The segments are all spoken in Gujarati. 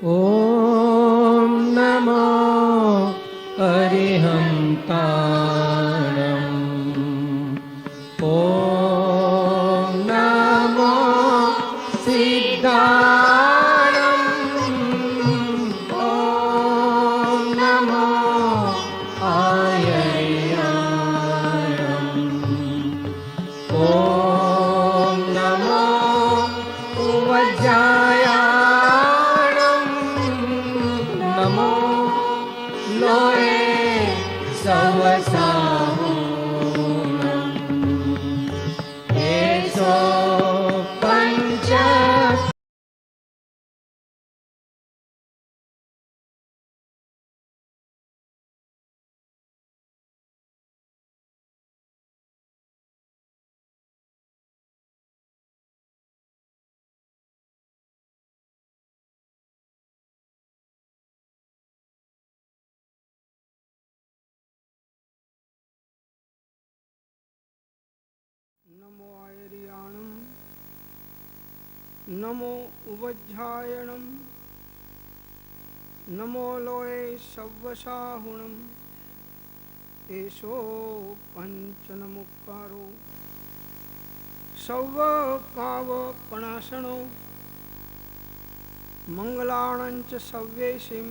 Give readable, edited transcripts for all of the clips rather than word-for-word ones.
ॐ नमो अरिहन्ताणम् ॐ नमो सिद्धाणम् ॐ नमो आयर्याणम् ॐ नमो उवज्जायाणम् नमो लोये सवसाहुणम् एषो पञ्च नमो आयर्याणं नमो उवज्झायणं नमो लोये सव्वसाहुणम् एषो पञ्चनमुक्कारो सव्वपावपणासनो मङ्गलाणञ्च सव्येशिं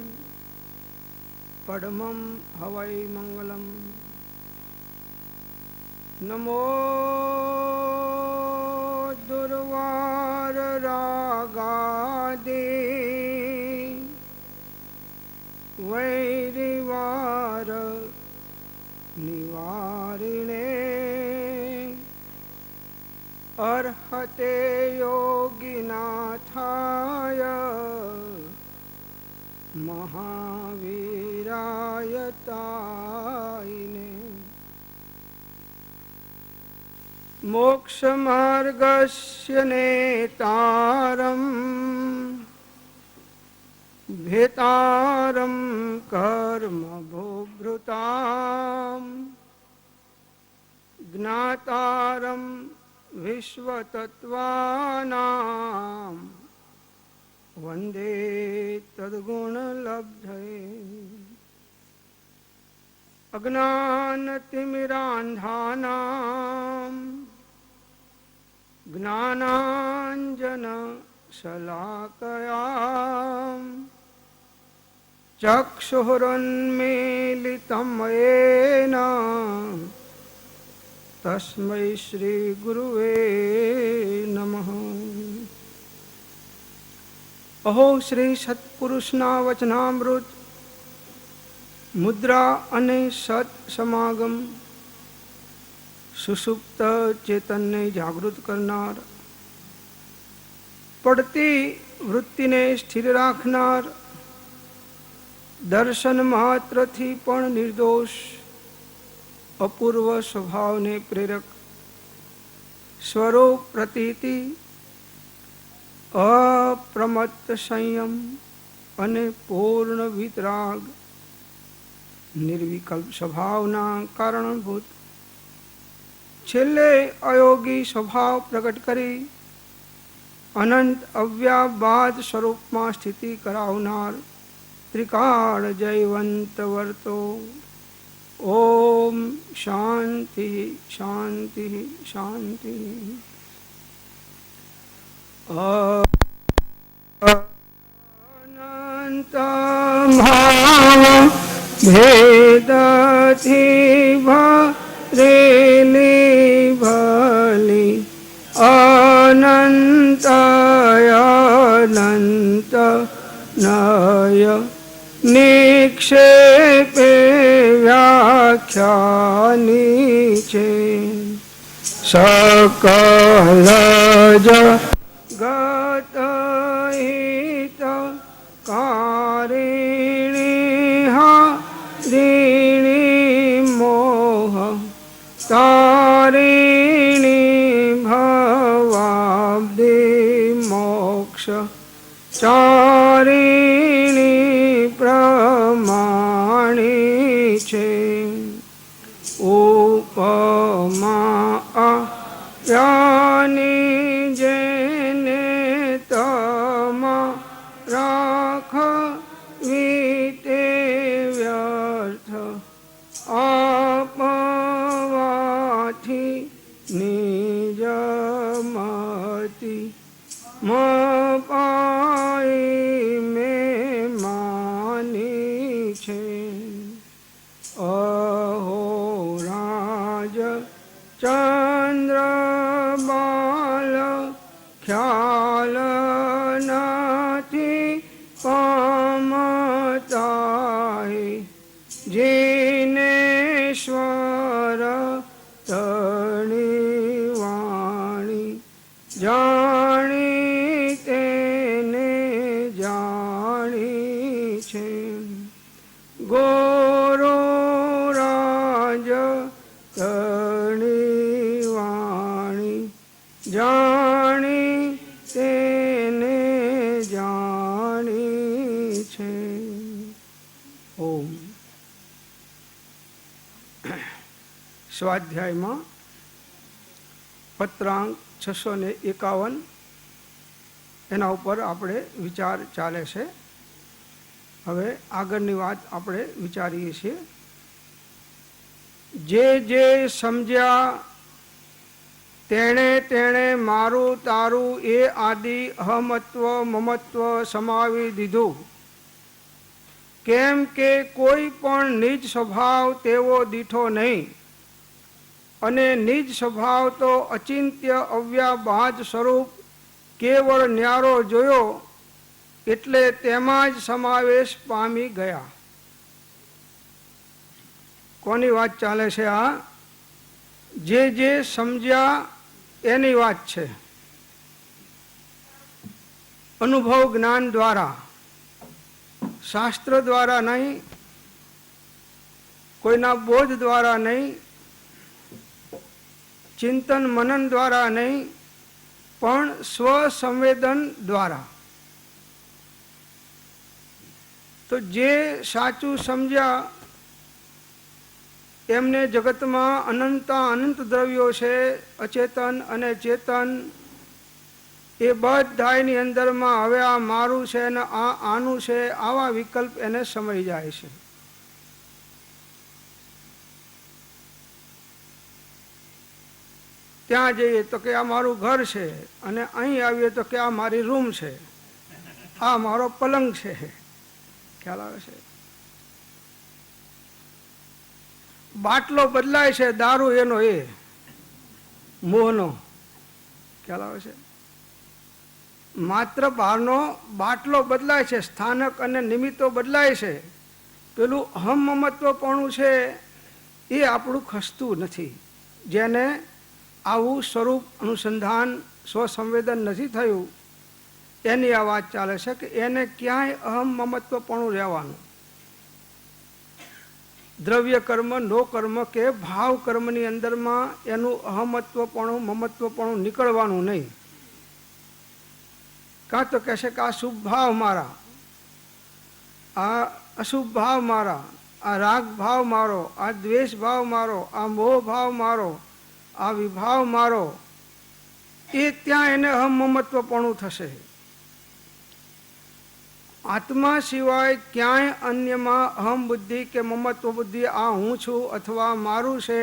पद्मं हवै मङ्गलम् नमो दुर्वाररागादे वैरिवार निवारिणे अर्हते योगिनाथाय महावीराय तायिने मोक्षमार्गस्य नेतारं भेतारं कर्मभोभृतां ज्ञातारं विश्वतत्त्वानां वन्दे तद्गुणलब्धये अज्ञानतिमिरान्धानां ज्ञानाञ्जनशलाकया चक्षुरुन्मीलितं येन तस्मै श्रीगुरुवे नमः। अहो श्री सत्पुरुषना वचनामृत मुद्रा અને સત સમાગમ સુષુપ્ત ચેતનને જાગૃત કરનાર, પડતી વૃત્તિને સ્થિર રાખનાર, દર્શન માત્રથી પણ નિર્દોષ અપૂર્વ સ્વભાવને પ્રેરક સ્વરૂપ પ્રતીતિ અપ્રમત્ત સંયમ અને પૂર્ણ વિતરાગ નિર્વિકલ્પ સ્વભાવના કારણભૂત છેલ્લે અયોગી સ્વભાવ પ્રગટ કરી અનંત અવ્યાબાદ સ્વરૂપમાં સ્થિતિ કરાવનાર ત્રિકાળ જયવંત વર્તો. ઓમ શાંતિ શાંતિ શાંતિ. અનંત ભેદથી ભરેલી ભલી અનંત અનંત નય નિક્ષેપે વ્યાખ્યાની છે. સકલ જગત હિત કારિણી હારિણી મોહ તારિણી ભવાબ્ધિ મોક્ષ ચારિણી પ્રમાણી છે. ઉપમા પ્યાની જેને તમા રાખ મપાઈ મેં માની છે. અહો રાજ ચંદ્ર બાલ ખ્યાલ નથી પામતા, જીનેશ્વર તણી વાણી જાણી તેને જાણી છે. ગોરો રાજ તણી વાણી જાણી તેને જાણી છે. ઓમ. સ્વાધ્યાયમાં પત્રાંક 651 એના ઉપર આપણે વિચાર ચાલે છે. હવે આગળની વાત આપણે વિચારીએ છીએ. જે સમજ્યા તેણે તેણે મારું તારું એ આદિ અહમત્વ મમત્વ સમાવી દીધું. કેમ કે કોઈ પણ નિજ સ્વભાવ તેવો દીઠો નહીં, અને નિજ સ્વભાવ તો અચિંત્ય અવ્યાબાદ સ્વરૂપ કેવળ ન્યારો જોયો એટલે તેમાં જ સમાવેશ પામી ગયા. કોની વાત ચાલે છે આ? જે સમજ્યા એની વાત છે. અનુભવ જ્ઞાન દ્વારા, શાસ્ત્ર દ્વારા નહીં, કોઈના બોધ દ્વારા નહીં, ચિંતન મનન દ્વારા નહીં, પણ સ્વસંવેદન દ્વારા. તો જે સાચું સમજ્યા એમને જગતમાં અનંત દ્રવ્યો છે, અચેતન અને ચેતન, એ બધાની અંદરમાં હવે આ મારું છે ને આ આનું છે, આવા વિકલ્પ એને સમય જાય છે. ત્યાં જઈએ તો કે આ મારું ઘર છે, અને અહીં આવીએ તો કે આ મારી રૂમ છે, આ મારો પલંગ છે. ખ્યાલ આવે છે? બાટલો બદલાય છે, દારૂ એનો એ મોહનો. ખ્યાલ આવે છે? માત્ર બહારનો બાટલો બદલાય છે, સ્થાનક અને નિમિત્તો બદલાય છે. પેલું અહમ મમત્વપણું છે એ આપણું ખસતું નથી. જેને આવું સ્વરૂપ અનુસંધાન સ્વસંવેદન નથી થયું એની આ વાત ચાલે છે કે એને ક્યાંય અહમ મમત્વપણું રહેવાનું. દ્રવ્ય કર્મ, નો કર્મ કે ભાવ કર્મની અંદરમાં એનું અહમત્વપણું મમત્વપણું નીકળવાનું નહીં. કાં તો કહેશે કે આ શુભ ભાવ મારા, આ અશુભ ભાવ મારા, આ રાગ ભાવ મારો, આ દ્વેષ ભાવ મારો, આ મોહ ભાવ મારો, આ વિભાવ મારો, એ ત્યાં એને અહમ મમત્વપણું થશે. આત્મા સિવાય ક્યાંય અન્યમાં અહમ બુદ્ધિ કે મમત્વ બુદ્ધિ આ હું છું અથવા મારું છે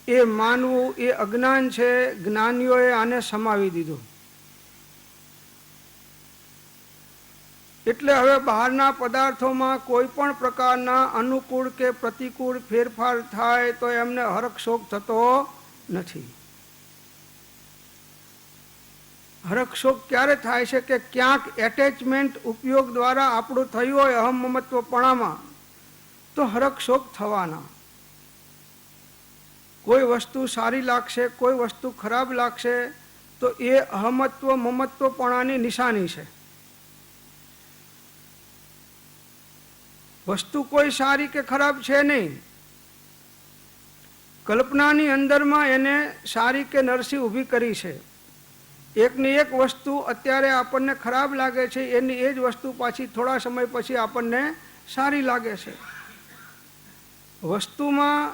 એ માનવું એ અજ્ઞાન છે. જ્ઞાનીઓએ આને સમાવી દીધું. એટલે હવે બહારના પદાર્થોમાં કોઈ પણ પ્રકારના અનુકૂળ કે પ્રતિકૂળ ફેરફાર થાય તો એમને હરખ શોક થતો નથી. હરખ શોક ક્યારે થાય છે કે ક્યાંક એટેચમેન્ટ ઉપયોગ દ્વારા આપણું થયું હોય અહમ મમત્વપણામાં, તો હરખ શોક થવાના. કોઈ વસ્તુ સારી લાગશે, કોઈ વસ્તુ ખરાબ લાગશે, તો એ અહમત્વ મમત્વપણાની નિશાની છે. વસ્તુ કોઈ સારી કે ખરાબ છે નહીં. કલ્પનાની અંદરમાં એને સારી કે નરસી ઊભી કરી છે. એકની એક વસ્તુ અત્યારે આપણને ખરાબ લાગે છે, એની એ જ વસ્તુ પાછી થોડા સમય પછી આપણને સારી લાગે છે. વસ્તુમાં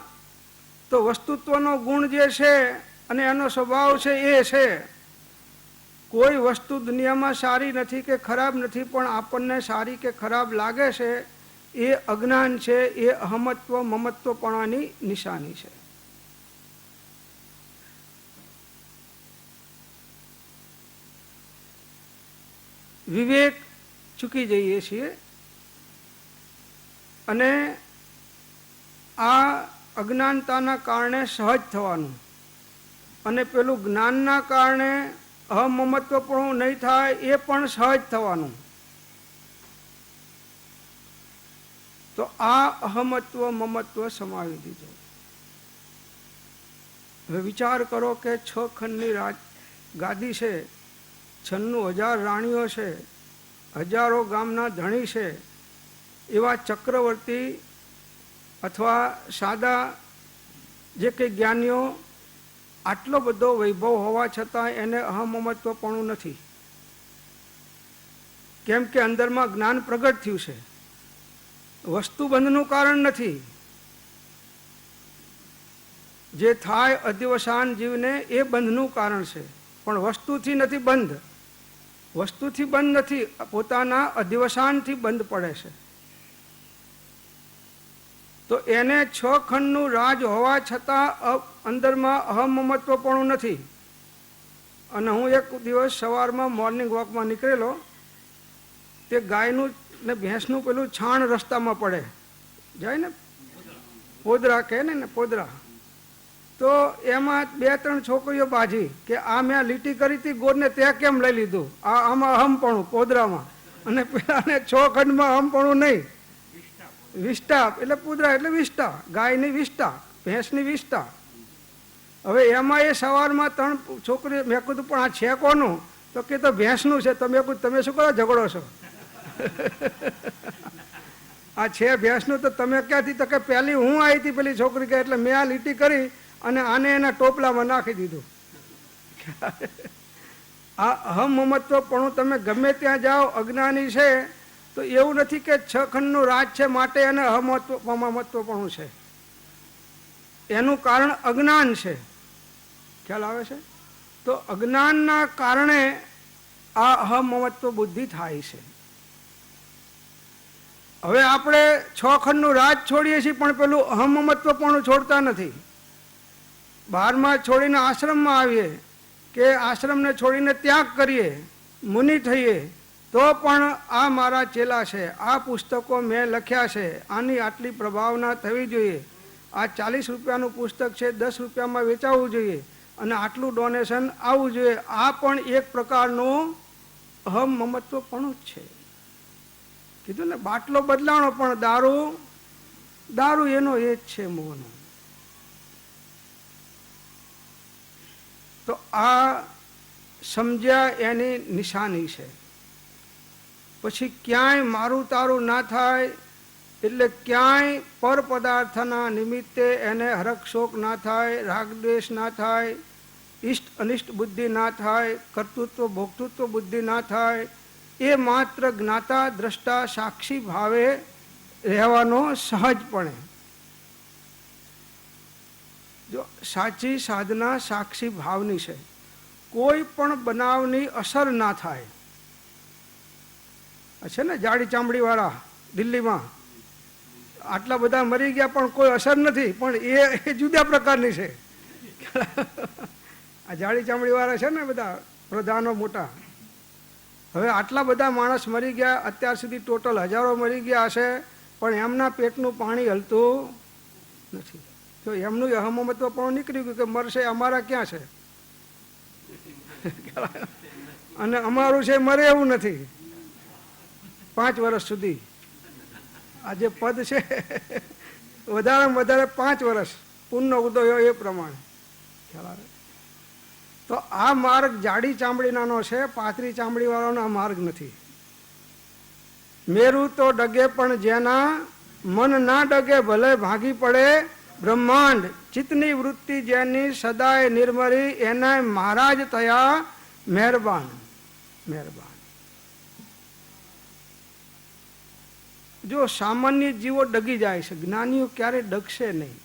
તો વસ્તુત્વનો ગુણ જે છે અને એનો સ્વભાવ છે એ છે. કોઈ વસ્તુ દુનિયામાં સારી નથી કે ખરાબ નથી, પણ આપણને સારી કે ખરાબ લાગે છે એ અજ્ઞાન છે, એ અહમત્વ મમત્વપણાની નિશાની છે. વિવેક ચૂકી જઈએ છીએ અને આ અજ્ઞાનતાના કારણે સહજ થવાનું અને પેલું જ્ઞાનના કારણે અહમમત્વપણું નહીં થાય એ પણ સહજ થવાનું. તો આ અહમત્વ મમત્વ સમાવી દીધું. હવે વિચાર કરો કે 6 ખંડની ગાદી છે, 96,000 રાણીઓ છે, હજારો ગામના ધણી છે, એવા ચક્રવર્તી અથવા સાદા જે કંઈ જ્ઞાનીઓ આટલો બધો વૈભવ હોવા છતાં એને અહમમત્વપણું નથી. કેમ કે અંદરમાં જ્ઞાન પ્રગટ થયું છે. વસ્તુ બંધનું કારણ નથી. જે થાય અધ્યવસાન જીવને એ બંધનું કારણ છે, પણ વસ્તુથી નથી બંધ. વસ્તુથી બંધ નથી, પોતાના અધ્યવસાનથી બંધ પડે છે. તો એને 6 ખંડનું રાજ હોવા છતાં અંદરમાં અહમમત્વપણું નથી. અને હું એક દિવસ સવારમાં મોર્નિંગ વોકમાં નીકળેલો, તે ગાયનું ને ભેંસનું પેલું છાણ રસ્તામાં પડે જાય ને, પોદરા કહે ને પોદરા, તો એમાં 2-3 છોકરીઓ બાજી કે આ મેં લીટી કરી હતી ગોળને તે કેમ લઈ લીધું, આમાં અહમપણું પોદરામાં, અને પેલાને 6 ખંડમાં અહમપણું નહીં. વિષ્ટા એટલે પૂદરા એટલે વિષ્ટા, ગાયની વિષ્ટા, ભેંસની વિષ્ટા. હવે એમાં એ સવારમાં 3 છોકરીઓ, મેં કીધું પણ આ છે કોનું, તો કે તો ભેંસનું છે. તો મેં કીધું તમે શું કરો ઝઘડો છો, આ છે ભેંસનું તો તમે ક્યાંથી, તો કે પહેલી હું આવી હતી પેલી છોકરી કે, એટલે મેં આ લીટી કરી અને આને એના ટોપલામાં નાખી દીધું. આ અહમમત્વપણું તમે ગમે ત્યાં જાઓ, અજ્ઞાની છે તો એવું નથી કે 6 ખંડનું રાજ છે માટે એને અહમમત્વપણું છે. એનું કારણ અજ્ઞાન છે. ખ્યાલ આવે છે? તો અજ્ઞાનના કારણે આ અહમમત્વ બુદ્ધિ થાય છે. હવે આપણે 6 ખંડનું રાજ છોડીએ છીએ પણ પેલું અહમમત્વપણું છોડતા નથી. 12માં છોડીને આશ્રમમાં આવીએ કે આશ્રમને છોડીને ત્યાગ કરીએ, મુનિ થઈએ, તો પણ આ મારા ચેલા છે, આ પુસ્તકો મેં લખ્યા છે, આની આટલી પ્રભાવના થવી જોઈએ, આ 40 રૂપિયાનું પુસ્તક છે 10 રૂપિયામાં વેચાવવું જોઈએ અને આટલું ડોનેશન આવવું જોઈએ. આ પણ એક પ્રકારનું અહમમત્વપણું જ છે. કીધું ને, બાટલો બદલાણો પણ દારૂ એનો એ જ છે મોહનો. તો આ સમજ્યા એની નિશાની છે. પછી ક્યાંય મારું તારું ના થાય, એટલે ક્યાંય પર પદાર્થના નિમિત્તે એને હરખ શોક ના થાય, રાગદ્વેષ ના થાય, ઇષ્ટ અનિષ્ટ બુદ્ધિ ના થાય, કર્તૃત્વ ભોક્તૃત્વ બુદ્ધિ ના થાય. એ માત્ર જ્ઞાતા દ્રષ્ટા સાક્ષી ભાવે રહેવાનો સહજપણે. જો સાચી સાધના સાક્ષી ભાવની છે, કોઈ પણ બનાવની અસર ના થાય. છે ને જાડી ચામડી વાળા દિલ્હીમાં, આટલા બધા મરી ગયા પણ કોઈ અસર નથી, પણ એ જુદા પ્રકારની છે. આ જાડી ચામડી વાળા છે ને બધા પ્રધાનો મોટા, હવે આટલા બધા માણસ મરી ગયા, અત્યાર સુધી ટોટલ હજારો મરી ગયા હશે, પણ એમના પેટનું પાણી હલતું નથી. તો એમનું અહમમત્વ પણ નીકળી ગયું કે મરશે, અમારા ક્યાં છે, અને અમારું છે મરે એવું નથી 5 વર્ષ સુધી. આ જે પદ છે વધારેમાં વધારે 5 વર્ષ પૂર્ણ ઉદય એ પ્રમાણે. ખ્યાલ આવે? તો આ માર્ગ જાડી ચામડીનાનો છે, પાતળી ચામડીવાળાનો આ માર્ગ નથી. મેરું તો ડગે પણ જેના મન ના ડગે ભલે ભાગી પડે બ્રહ્માંડ, ચિત્તની વૃત્તિ જેની સદાય નિર્મરી એના મહારાજ થયા મહેરબાન. મહેરબાન. જો સામાન્ય જીવો ડગી જાય છે, જ્ઞાનીઓ ક્યારે ડગશે નહીં.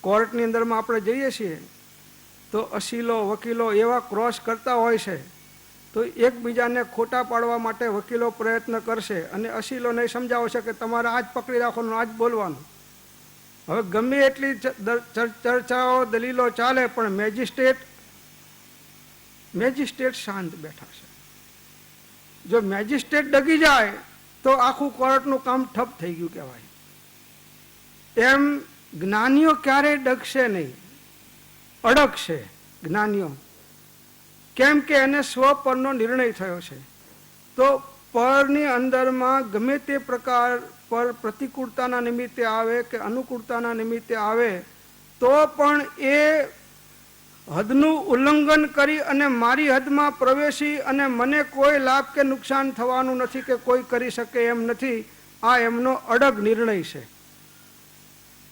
કોર્ટની અંદરમાં આપણે જઈએ છીએ તો અસીલો વકીલો એવા ક્રોસ કરતા હોય છે, તો એકબીજાને ખોટા પાડવા માટે વકીલો પ્રયત્ન કરશે અને અસીલોને સમજાવશે કે તમારે આજ પકડી રાખવાનું, આજ બોલવાનું. હવે ગમે એટલી ચર્ચાઓ દલીલો ચાલે, પણ મેજિસ્ટ્રેટ શાંત બેઠા છે. જો મેજિસ્ટ્રેટ ડગી જાય તો આખું કોર્ટનું કામ ઠપ થઈ ગયું કહેવાય. એમ જ્ઞાનીઓ ક્યારેય ડગશે નહીં, અડગશે જ્ઞાનીઓ. કેમ કે એને સ્વ પરનો નિર્ણય થયો છે. તો પરની અંદરમાં ગમે તે પ્રકાર પર પ્રતિકૂળતાના નિમિત્તે આવે કે અનુકૂળતાના નિમિત્તે આવે તો પણ એ હદનું ઉલ્લંઘન કરી અને મારી હદમાં પ્રવેશી અને મને કોઈ લાભ કે નુકસાન થવાનું નથી કે કોઈ કરી શકે એમ નથી, આ એમનો અડગ નિર્ણય છે.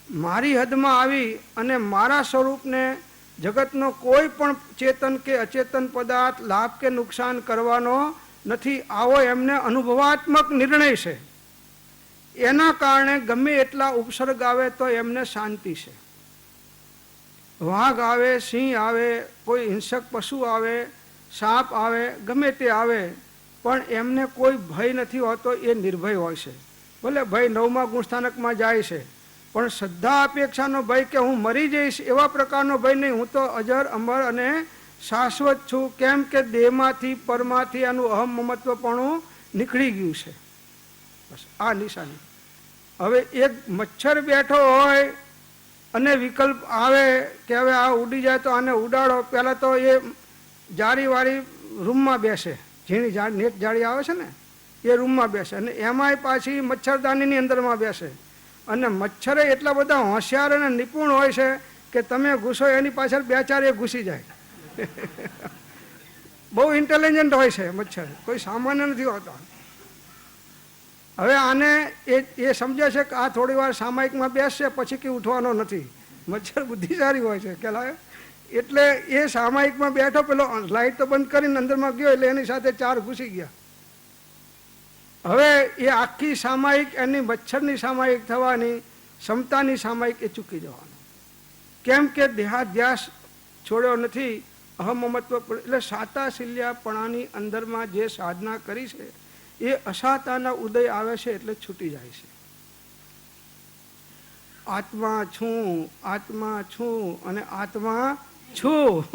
મારી હદમાં આવી અને મારા સ્વરૂપને જગતનો કોઈ પણ ચેતન કે અચેતન પદાર્થ લાભ કે નુકસાન કરવાનો નથી, આવો એમને અનુભવાત્મક નિર્ણય છે. એના કારણે ગમે એટલા ઉપસર્ગ આવે તો એમને શાંતિ છે. વાઘ આવે, સિંહ આવે, કોઈ હિંસક પશુ આવે, સાપ આવે, ગમે તે આવે, પણ એમને કોઈ ભય નથી હોતો, એ નિર્ભય હોય છે. ભલે ભય 9મા ગુણસ્થાનકમાં જાય છે, પણ શ્રદ્ધા અપેક્ષાનો ભય કે હું મરી જઈશ એવા પ્રકારનો ભય નહીં. હું તો અજર અમર અને શાશ્વત છું. કેમ કે દેહમાંથી પરમાંથી આનું અહમ મમત્વપણું નીકળી ગયું છે. બસ આ નિશાની. હવે એક મચ્છર બેઠો હોય અને વિકલ્પ આવે કે હવે આ ઉડી જાય તો આને ઉડાડો, પહેલાં તો એ જાળીવાળી રૂમમાં બેસે, ઝીણી નેટ જાળી આવે છે ને એ રૂમમાં બેસે, અને એમાંય પાછી મચ્છરદાનીની અંદરમાં બેસે. અને મચ્છરે એટલા બધા હોશિયાર અને નિપુણ હોય છે કે તમે ઘૂસો એની પાછળ 2-4 એ ઘૂસી જાય. બહુ ઇન્ટેલિજન્ટ હોય છે મચ્છર, કોઈ સામાન્ય નથી હોતા. હવે આને એ સમજે છે કે આ થોડી વાર સામાયિકમાં બેસશે પછી કે ઉઠવાનો નથી. મચ્છર બુદ્ધિશાળી હોય છે કેલા, એટલે એ સામાયિકમાં બેઠો, પેલો લાઇટ તો બંધ કરીને અંદરમાં ગયો એટલે એની સાથે 4 ઘૂસી ગયા. હવે એ આખી સામાયિક એની મચ્છરની સામાયિક થવાની, ક્ષમતાની સામાયિક એ ચૂકી જવાનું. કેમ કે દેહાધ્યાસ છોડ્યો નથી, અહમમત્વ. એટલે સાતાશિલ્યાપણાની અંદરમાં જે સાધના કરી છે એ અસાતાના ઉદય આવે છે એટલે છૂટી જાય છે. આત્મા છું, આત્મા છું અને આત્મા છું.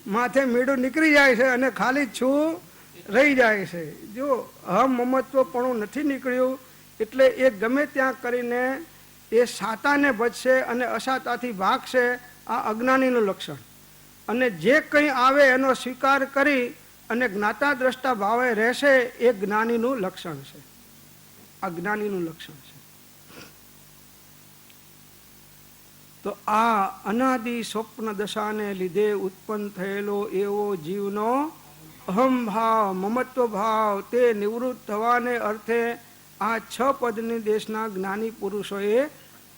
માથે મીડું નીકળી જાય છે અને ખાલી છું રહી જાય છે. જો અહમ મમત્વપણું નથી નીકળ્યું એટલે એ ગમે ત્યાં કરીને એ સાતાને ભજશે અને અસાતાથી ભાગશે. આ અજ્ઞાનીનું લક્ષણ. અને જે કંઈ આવે એનો સ્વીકાર કરી અને જ્ઞાતા દ્રષ્ટા ભાવે રહેશે એ જ્ઞાનીનું લક્ષણ છે. આ જ્ઞાનીનું લક્ષણ છે. તો આ અનાદિ સ્વપ્ન દશાને લીધે ઉત્પન્ન થયેલો એવો જીવનો અહમ ભાવ, મમત્વ ભાવ, તે નિવૃત્ત થવાને અર્થે આ 6 પદની દેશના જ્ઞાની પુરુષોએ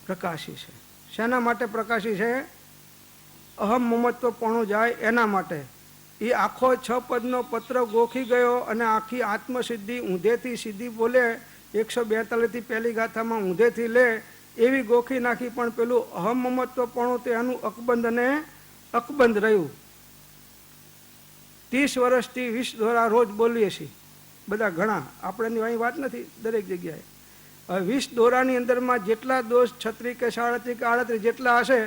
પ્રકાશી છે. શેના માટે પ્રકાશી છે? અહમ મમત્વપણું જાય એના માટે. એ આખો 6 પદનો પત્ર ગોખી ગયો અને આખી આત્મસિદ્ધિ ઊંધેથી સીધી બોલે, 142થી પહેલી ગાથામાં ઊંધેથી લે એવી ગોખી નાખી. પણ પેલું અહમ મમત્વપણું તે એનું અકબંધ અને અકબંધ રહ્યું. 30 વર્ષથી 20 દોરા રોજ બોલીએ છીએ બધા, ઘણા, આપણેની અહીં વાત નથી, દરેક જગ્યાએ. હવે 20 દોરાની અંદરમાં જેટલા દોષ 36 કે 37 કે 38 જેટલા હશે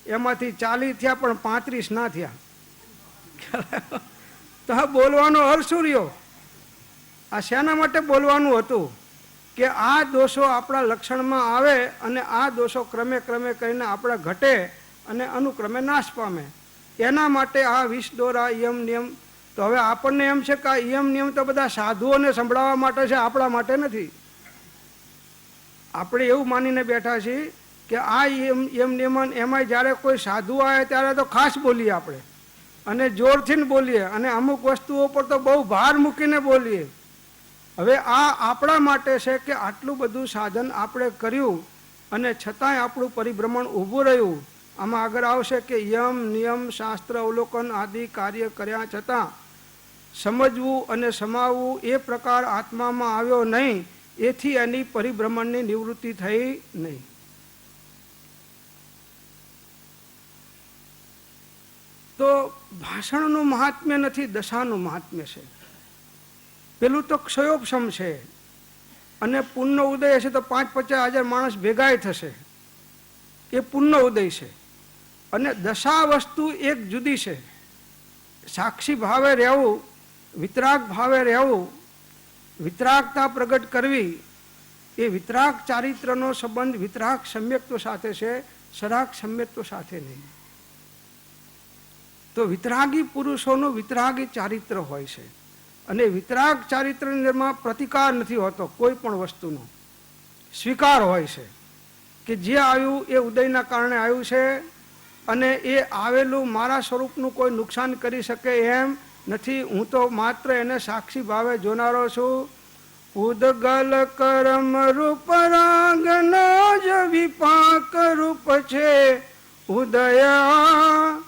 એમાંથી 40 થયા પણ 35 ના થયા. તો આ બોલવાનો અર્થ શું રહ્યો? આ શેના માટે બોલવાનું હતું? કે આ દોષો આપણા લક્ષણમાં આવે અને આ દોષો ક્રમે ક્રમે કરીને આપણા ઘટે અને અનુક્રમે નાશ પામે. એના માટે આ 20 દોરા યમ નિયમ. તો હવે આપણને એમ છે કે આ યમ નિયમ તો બધા સાધુઓને સંભળાવવા માટે છે, આપણા માટે નથી. આપણે એવું માનીને બેઠા છીએ કે આ યમ નિયમન એમાંય જ્યારે કોઈ સાધુ આવે ત્યારે તો ખાસ બોલીએ આપણે, અને જોરથી બોલીએ, અને અમુક વસ્તુઓ પર તો બહુ ભાર મૂકીને બોલીએ. હવે આ આપણા માટે છે કે આટલું બધું સાધન આપણે કર્યું અને છતાંય આપણું પરિભ્રમણ ઊભું રહ્યું. આમાં આગળ આવશે કે યમ નિયમ શાસ્ત્ર અવલોકન આદિ કાર્ય કર્યા છતાં સમજવું અને સમાવવું એ પ્રકાર આત્મામાં આવ્યો નહીં, એથી એની પરિભ્રમણની નિવૃત્તિ થઈ નહીં. તો ભાષણનું મહાત્મ્ય નથી, દશાનું મહાત્મ્ય છે. પેલું તો ક્ષયોપશમ છે, અને પુણ્ય ઉદય હશે તો 5-50 હજાર માણસ ભેગાય થશે, એ પુણ્ય ઉદય છે. અને દશા વસ્તુ એક જુદી છે. સાક્ષી ભાવે રહેવું વિતરાગ ભાવે રહેવું, વિતરાગતા પ્રગટ કરવી, એ વિતરાગ ચારિત્રનો સંબંધ વિતરાગ સમ્યક્ત્વ સાથે છે, સરાગ સમ્યક્ત્વ સાથે નહીં. તો વિતરાગી પુરુષોનું વિતરાગી ચારિત્ર હોય છે. અને વિતરાગ ચારિત્રની અંદરમાં પ્રતિકાર નથી હોતો, કોઈ પણ વસ્તુનો સ્વીકાર હોય છે કે જે આવ્યું એ ઉદયના કારણે આવ્યું છે અને એ આવેલું મારા સ્વરૂપનું કોઈ નુકસાન કરી શકે એમ નથી. હું તો માત્ર એને સાક્ષી ભાવે જોનારો છું. ઉદગલ કર્મ રૂપ રાગનો જ વિપાક રૂપ છે, ઉદયા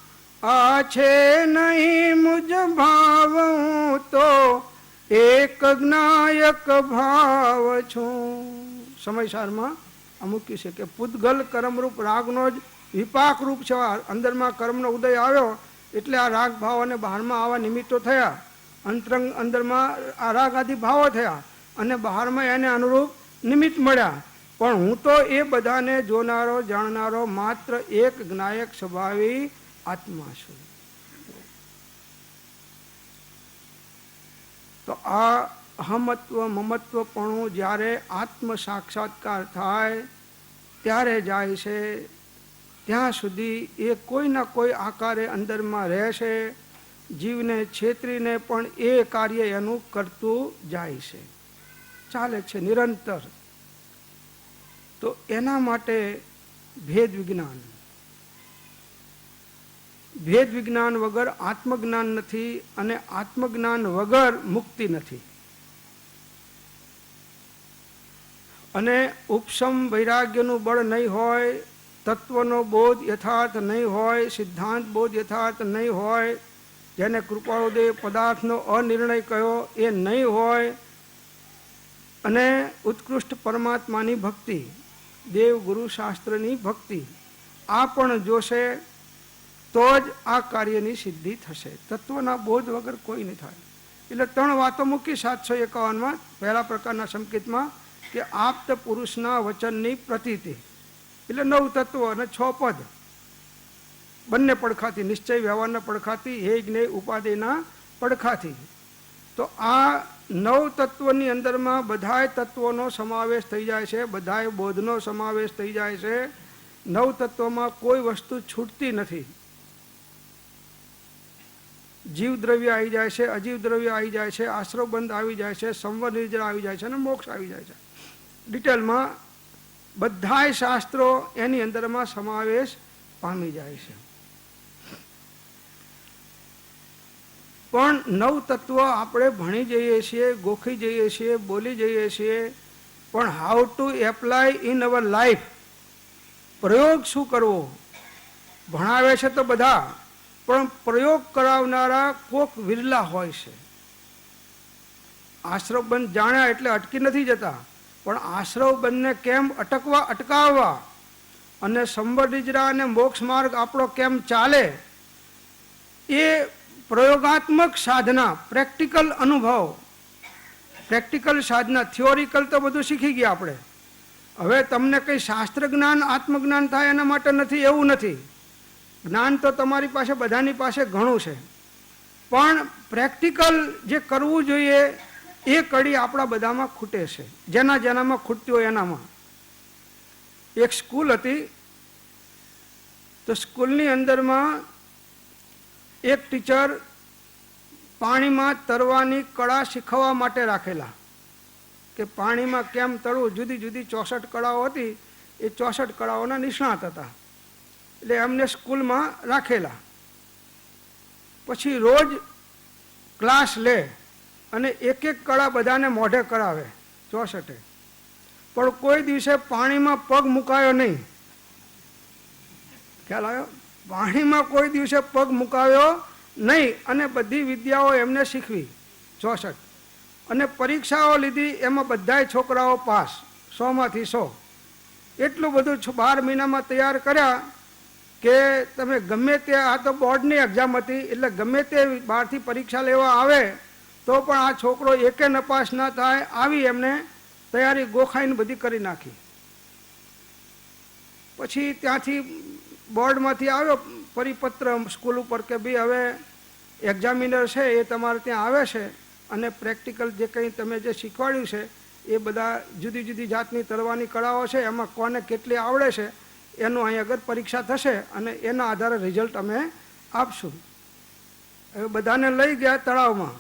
આ છે નહીં મુજ ભાવ, હું તો એક જ્ઞાયક ભાવ છું. સમયસારમાં અમુક્યું છે કે પૂતગલ કર્મરૂપ રાગનો જ વિપાક રૂપ છે. અંદરમાં કર્મનો ઉદય આવ્યો એટલે આ રાગ ભાવ અને બહારમાં આવા નિમિત્તો થયા. અંતરંગ અંદરમાં આ રાગ આદિ ભાવો થયા અને બહારમાં એને અનુરૂપ નિમિત્ત મળ્યા. પણ હું તો એ બધાને જોનારો જાણનારો માત્ર એક જ્ઞાયક સ્વભાવી આત્મા છું. તો આ અહમત્વ મમત્વપણું જ્યારે આત્મ સાક્ષાત્કાર થાય ત્યારે જાય છે. ત્યાં સુધી એ કોઈના કોઈ આકારે અંદરમાં રહેશે. જીવને છેતરીને પણ એ કાર્ય એનું કરતું જાય છે, ચાલે છે નિરંતર. તો એના માટે ભેદ વિજ્ઞાન, ભેદ વિજ્ઞાન વગર આત્મજ્ઞાન નથી અને આત્મજ્ઞાન વગર મુક્તિ નથી. અને ઉપશમ વૈરાગ્યનું બળ નહીં હોય, તત્વનો બોધ યથાર્થ નહીં હોય, સિદ્ધાંત બોધ યથાર્થ નહીં હોય, જેને કૃપાળુદેવ પદાર્થનો અનિર્ણય કહ્યો એ નહીં હોય, અને ઉત્કૃષ્ટ પરમાત્માની ભક્તિ, દેવ ગુરુ શાસ્ત્રની ભક્તિ આ પણ જોશે તો જ આ કાર્યની સિદ્ધિ થશે. તત્વના બોધ વગર કોઈ નહીં થાય. એટલે 3 વાતો મૂકી 751માં પહેલા પ્રકારના સંકેતમાં કે આપ્ત પુરુષના વચનની પ્રતીતિ, એટલે 9 તત્વો અને 6 પદ, બંને પડખાથી, નિશ્ચય વ્યવહારના પડખાથી, હે જ્ઞેય ઉપાધિના પડખાથી. તો આ 9 તત્વોની અંદરમાં બધાય તત્વોનો સમાવેશ થઈ જાય છે, બધાય બોધનો સમાવેશ થઈ જાય છે. 9 તત્વોમાં કોઈ વસ્તુ છૂટતી નથી. જીવ દ્રવ્ય આવી જાય છે, અજીવ દ્રવ્ય આવી જાય છે, આશ્રવબંધ આવી જાય છે, સંવર નિર્જરા આવી જાય છે અને મોક્ષ આવી જાય છે. ડિટેલમાં બધાય શાસ્ત્રો એની અંદરમાં સમાવેશ પામી જાય છે. પણ 9 તત્વો આપણે ભણી જઈએ છીએ, ગોખી જઈએ છીએ, બોલી જઈએ છીએ, પણ how to apply in our life, પ્રયોગ શું કરવો? ભણાવે છે તો બધા, પણ પ્રયોગ કરાવનારા કોક વિરલા હોય છે. આશ્રવબંધ જાણ્યા એટલે અટકી નથી જતા, પણ આશ્રવબંધને કેમ અટકાવવા અને સંવર નિજરા અને મોક્ષ માર્ગ આપણો કેમ ચાલે, એ પ્રયોગાત્મક સાધના, પ્રેક્ટિકલ અનુભવ, પ્રેક્ટિકલ સાધના. થિયોરિકલ તો બધું શીખી ગયા આપણે. હવે તમને કંઈ શાસ્ત્ર જ્ઞાન આત્મજ્ઞાન થાય એના માટે નથી, એવું નથી. જ્ઞાન તો તમારી પાસે બધાની પાસે ઘણું છે, પણ પ્રેક્ટિકલ જે કરવું જોઈએ એ કડી આપણા બધામાં ખૂટે છે. જેનામાં ખૂટતી હોય એનામાં. એક સ્કૂલ હતી, તો સ્કૂલની અંદરમાં એક ટીચર પાણીમાં તરવાની કળા શીખવવા માટે રાખેલા, કે પાણીમાં કેમ તરવું. જુદી જુદી 64 કળાઓ હતી, એ 64 કળાઓના નિષ્ણાત હતા. એટલે એમને સ્કૂલમાં રાખેલા. પછી રોજ ક્લાસ લે અને એક કળા બધાને મોઢે કરાવે 64. પણ કોઈ દિવસે પાણીમાં પગ મુકાયો નહીં. ખ્યાલ આવ્યો? પાણીમાં કોઈ દિવસે પગ મુકાવ્યો નહીં અને બધી વિદ્યાઓ એમને શીખવી 64. અને પરીક્ષાઓ લીધી, એમાં બધાય છોકરાઓ પાસ, 100માંથી 100. એટલું બધું 12 મહિનામાં તૈયાર કર્યા કે તમે ગમે તે, આ તો બોર્ડની એક્ઝામ હતી, એટલે ગમે તે બહારથી પરીક્ષા લેવા આવે તો પણ આ છોકરો એકે નપાસ ના થાય, આવી એમને તૈયારી ગોખાઈને બધી કરી નાખી. પછી ત્યાંથી બોર્ડમાંથી આવ્યો પરિપત્ર સ્કૂલ ઉપર કે ભાઈ હવે એક્ઝામિનર છે એ તમારે ત્યાં આવે છે અને પ્રેક્ટિકલ જે કંઈ તમે જે શીખવાડ્યું છે એ બધા જુદી જુદી જાતની તરવાની કળાઓ છે, એમાં કોને કેટલી આવડે છે એનું અહીં આગળ પરીક્ષા થશે અને એના આધારે રિઝલ્ટ અમે આપશું. હવે બધાને લઈ ગયા તળાવમાં.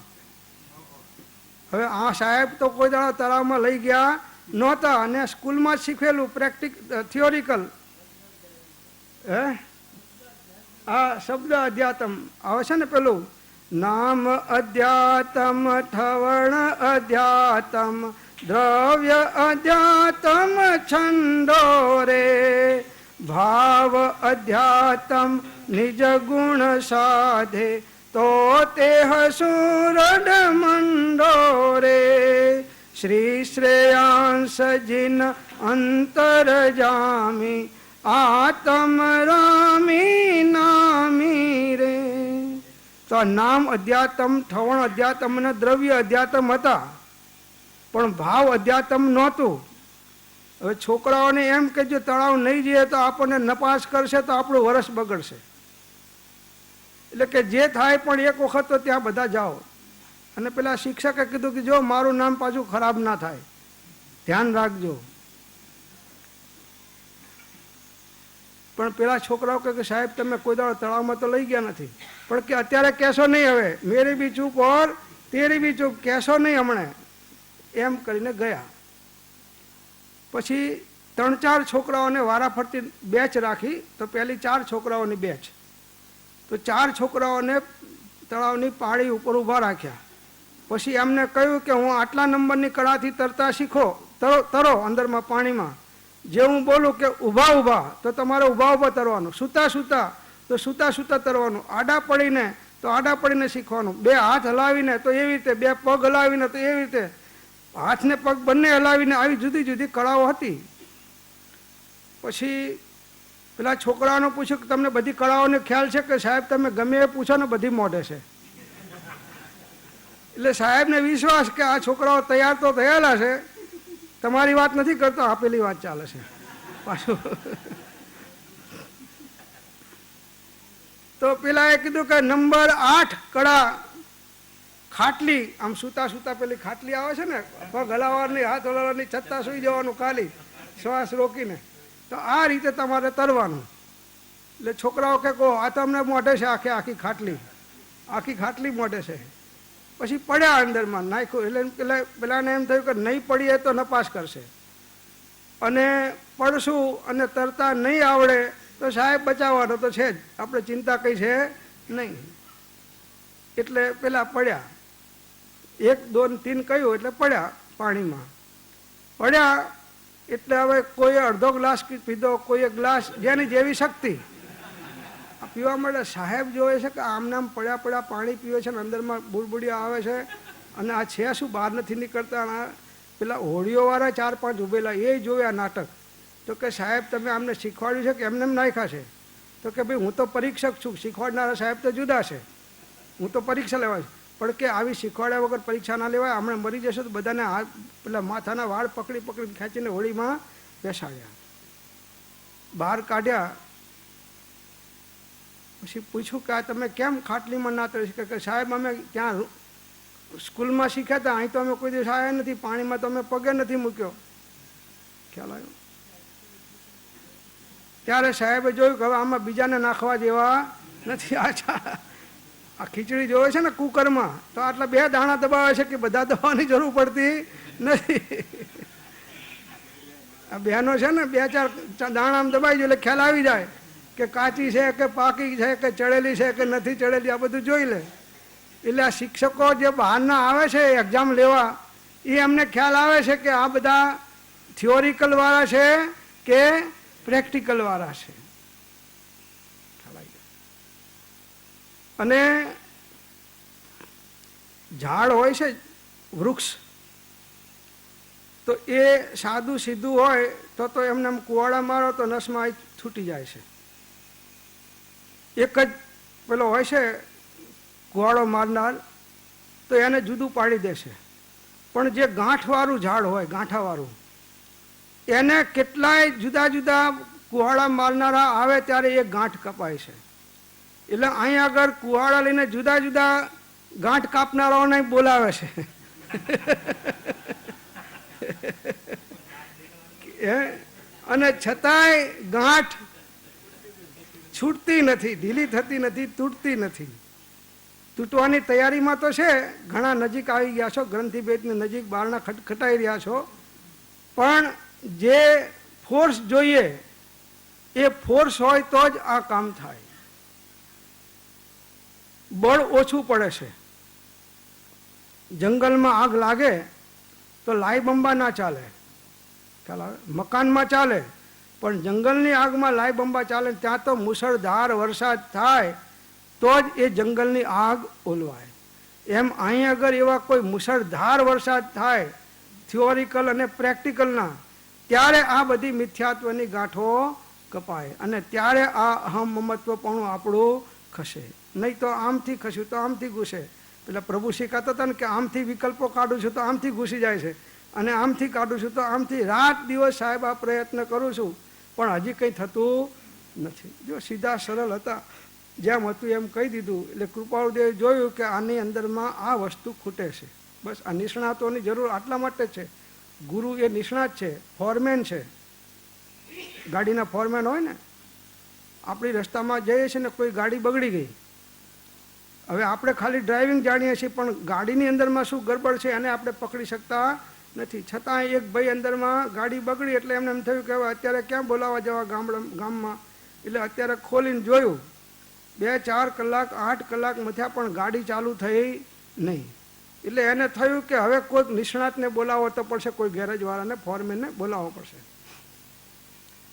હવે આ સાહેબ તો કોઈ દાડો તળાવમાં લઈ ગયા નહોતા અને સ્કૂલમાં જ શીખવેલું થિયોરિકલ. આ શબ્દ અધ્યાત્મ આવે છે ને, પેલું નામ અધ્યાત્મ, ઠવણ અધ્યાત્મ, દ્રવ્ય અધ્યાત્મ, છંદો રે, ભાવ અધ્યાત્મ, નિજ ગુણ સાધે, તો તે સુરડ મંડો રે, શ્રી શ્રેયાંસ જીન અંતર જામી, આતમ રામી નામી રે. તો આ નામ અધ્યાત્મ, ઠવણ અધ્યાત્મ અને દ્રવ્ય અધ્યાત્મ હતા, પણ ભાવ અધ્યાત્મ નહોતું. હવે છોકરાઓને એમ કે જો તળાવ નહીં જઈએ તો આપણને નપાસ કરશે તો આપણું વરસ બગડશે, એટલે કે જે થાય પણ એક વખત તો ત્યાં બધા જાઓ. અને પેલા શિક્ષકે કીધું કે જો મારું નામ પાછું ખરાબ ના થાય, ધ્યાન રાખજો. પણ પેલા છોકરાઓ કે સાહેબ તમે કોઈ દાડો તળાવમાં તો લઈ ગયા નથી, પણ કે અત્યારે કહેશો નહીં, હવે મેરી બી ચૂપ ઓર તેરી બી ચૂપ, કહેશો નહીં હમણે, એમ કરીને ગયા. પછી 3-4 છોકરાઓને વારાફરતી બેચ રાખી, તો પહેલી 4 છોકરાઓની બેચ, તો 4 છોકરાઓને તળાવની પાળી ઉપર ઊભા રાખ્યા. પછી એમને કહ્યું કે હું આટલા નંબરની કળાથી તરતા શીખો, તરો અંદરમાં પાણીમાં. જે હું બોલું કે ઊભા ઊભા તો તમારે ઊભા ઊભા તરવાનું, સૂતા સૂતા તો સૂતા સૂતા તરવાનું, આડા પડીને તો આડા પડીને શીખવાનું, 2 હાથ હલાવીને તો એવી રીતે, 2 પગ હલાવીને તો એવી રીતે, હાથને પગ બંને હલાવીને, આવી જુદી જુદી કળાઓ હતી. પછી પેલા છોકરાઓને પૂછ્યું કે તમને બધી કળાઓનો ખ્યાલ છે? કે સાહેબ તમે ગમે એ પૂછો ને બધી મોઢે છે. એટલે સાહેબને વિશ્વાસ કે આ છોકરાઓ તૈયાર તો થયેલા છે, તમારી વાત નથી કરતો, આપેલી વાત ચાલે છે પાછું. તો પેલા એ કીધું કે નંબર 8 કળા ખાટલી, આમ સૂતા સૂતા પેલી ખાટલી આવે છે ને, પગ હલાવવાની, હાથ હલાવવાની, છતાં સુઈ જવાનું ખાલી શ્વાસ રોકીને, તો આ રીતે તમારે તરવાનું. એટલે છોકરાઓ કે કહો આ તો અમને મોઢે છે, આખી ખાટલી મોઢે છે. પછી પડ્યા અંદરમાં નાખ્યું, એટલે પેલાને એમ થયું કે નહીં પડીએ તો નપાસ કરશે, અને પડશું અને તરતા નહીં આવડે તો સાહેબ બચાવવાનો તો છે જ, આપણે ચિંતા કઈ છે નહીં. એટલે પેલા પડ્યા, 1 2 3 કહ્યું એટલે પડ્યા પાણીમાં. પડ્યા એટલે હવે કોઈ અડધો ગ્લાસ પીધો, કોઈ ગ્લાસ, જેની જેવી શક્તિ પીવા માટે. સાહેબ જોવે છે કે આમ પડ્યા પાણી પીવે છે, અંદરમાં બુડબુડિયા આવે છે, અને આ છે શું બહાર નથી નીકળતા. પેલા હોળીઓવાળા 4-5 ઉભેલા એ જોયા નાટક. તો કે સાહેબ તમે આમને શીખવાડ્યું છે કે એમને એમ નાખ્યા છે? તો કે ભાઈ હું તો પરીક્ષક છું, શીખવાડનારા સાહેબ તો જુદા છે, હું તો પરીક્ષા લેવા છું. પણ કે આવી શીખવાડ્યા વગર પરીક્ષા ના લેવાય, હમણાં મરી જશે તો બધાને હાથ પેલા માથાના વાળ પકડી ખેંચીને હોળીમાં બેસાડ્યા, બહાર કાઢ્યા. પછી પૂછ્યું કે આ તમે કેમ ખાટલીમાં ના તરી શકે? કે સાહેબ અમે ત્યાં સ્કૂલમાં શીખ્યા હતા, અહીં તો અમે કોઈ દિવસ આવ્યા નથી, પાણીમાં તો અમે પગે નથી મૂક્યો. ખ્યાલ આવ્યો? ત્યારે સાહેબે જોયું કે હવે આમાં બીજાને નાખવા જેવા નથી. આ ખીચડી જોવે છે ને કુકરમાં, તો આટલા 2 દાણા દબાવે છે કે બધા દબાવવાની જરૂર પડતી નથી. આ બહેનો છે ને 2-4 દાણા આમ દબાઈ જાય એટલે ખ્યાલ આવી જાય કે કાચી છે કે પાકી છે કે ચડેલી છે કે નથી ચડેલી, આ બધું જોઈ લે. એટલે આ શિક્ષકો જે બહારના આવે છે એક્ઝામ લેવા, એ અમને ખ્યાલ આવે છે કે આ બધા થિયોરિકલ વાળા છે કે પ્રેક્ટિકલ વાળા છે. અને ઝાડ હોય છે, વૃક્ષ, તો એ સાદું સીધું હોય તો એમને કુવાડા મારો તો નસમાં છૂટી જાય છે. એક જ પેલો હોય છે કુવાડો મારનાર, તો એને જુદું પાડી દેશે. પણ જે ગાંઠવાળું ઝાડ હોય, ગાંઠાવાળું, એને કેટલાય જુદા જુદા કુવાડા મારનારા આવે ત્યારે એ ગાંઠ કપાય છે. એટલે અહીં આગળ કુહાડા લઈને જુદા જુદા ગાંઠ કાપનારાઓને બોલાવે છે. અને છતાંય ગાંઠ છૂટતી નથી, ઢીલી થતી નથી, તૂટતી નથી. તૂટવાની તૈયારીમાં તો છે, ઘણા નજીક આવી ગયા છો, ગ્રંથિભેદની નજીક બારણા ખટખટાઈ રહ્યા છો, પણ જે ફોર્સ જોઈએ એ ફોર્સ હોય તો જ આ કામ થાય. બળ ઓછું પડે છે. જંગલમાં આગ લાગે તો લાઈ બંબા ના ચાલે, ખ્યાલ આવે? મકાનમાં ચાલે, પણ જંગલની આગમાં લાઈ બંબા ચાલે. ત્યાં તો મુશળધાર વરસાદ થાય તો જ એ જંગલની આગ ઓલવાય. એમ અહીં અગર એવા કોઈ મુશળધાર વરસાદ થાય થિયોરિકલ અને પ્રેક્ટિકલના, ત્યારે આ બધી મિથ્યાત્વની ગાંઠો કપાય અને ત્યારે આ અહમ મમત્વપણું આપણું ખસે. નહીં તો આમથી ખસ્યું તો આમથી ઘૂસે. પેલા પ્રભુ શીખાતા હતા ને કે આમથી વિકલ્પો કાઢું છું તો આમથી ઘૂસી જાય છે, અને આમથી કાઢું છું તો આમથી. રાત દિવસ સાહેબ આ પ્રયત્ન કરું છું પણ હજી કંઈ થતું નથી. જો સીધા સરળ હતા, જેમ હતું એમ કહી દીધું. એટલે કૃપાળુદેવે જોયું કે આની અંદરમાં આ વસ્તુ ખૂટે છે. બસ આ નિષ્ણાતોની જરૂર આટલા માટે છે. ગુરુ એ નિષ્ણાત છે, ફોરમેન છે. ગાડીના ફોરમેન હોય ને, આપણી રસ્તામાં જઈએ છીએ ને કોઈ ગાડી બગડી ગઈ, હવે આપણે ખાલી ડ્રાઇવિંગ જાણીએ છીએ પણ ગાડીની અંદરમાં શું ગડબડ છે એને આપણે પકડી શકતા નથી. છતાં એક ભાઈ અંદરમાં ગાડી બગડી એટલે એમને એમ થયું કે હવે અત્યારે ક્યાં બોલાવવા જવા ગામમાં. એટલે અત્યારે ખોલીને જોયું, 2-4 કલાક 8 કલાક મથ્યા પણ ગાડી ચાલુ થઈ નહીં. એટલે એને થયું કે હવે કોઈક નિષ્ણાતને બોલાવવો તો પડશે, કોઈ ગેરેજવાળાને ફોરમેનને બોલાવવો પડશે.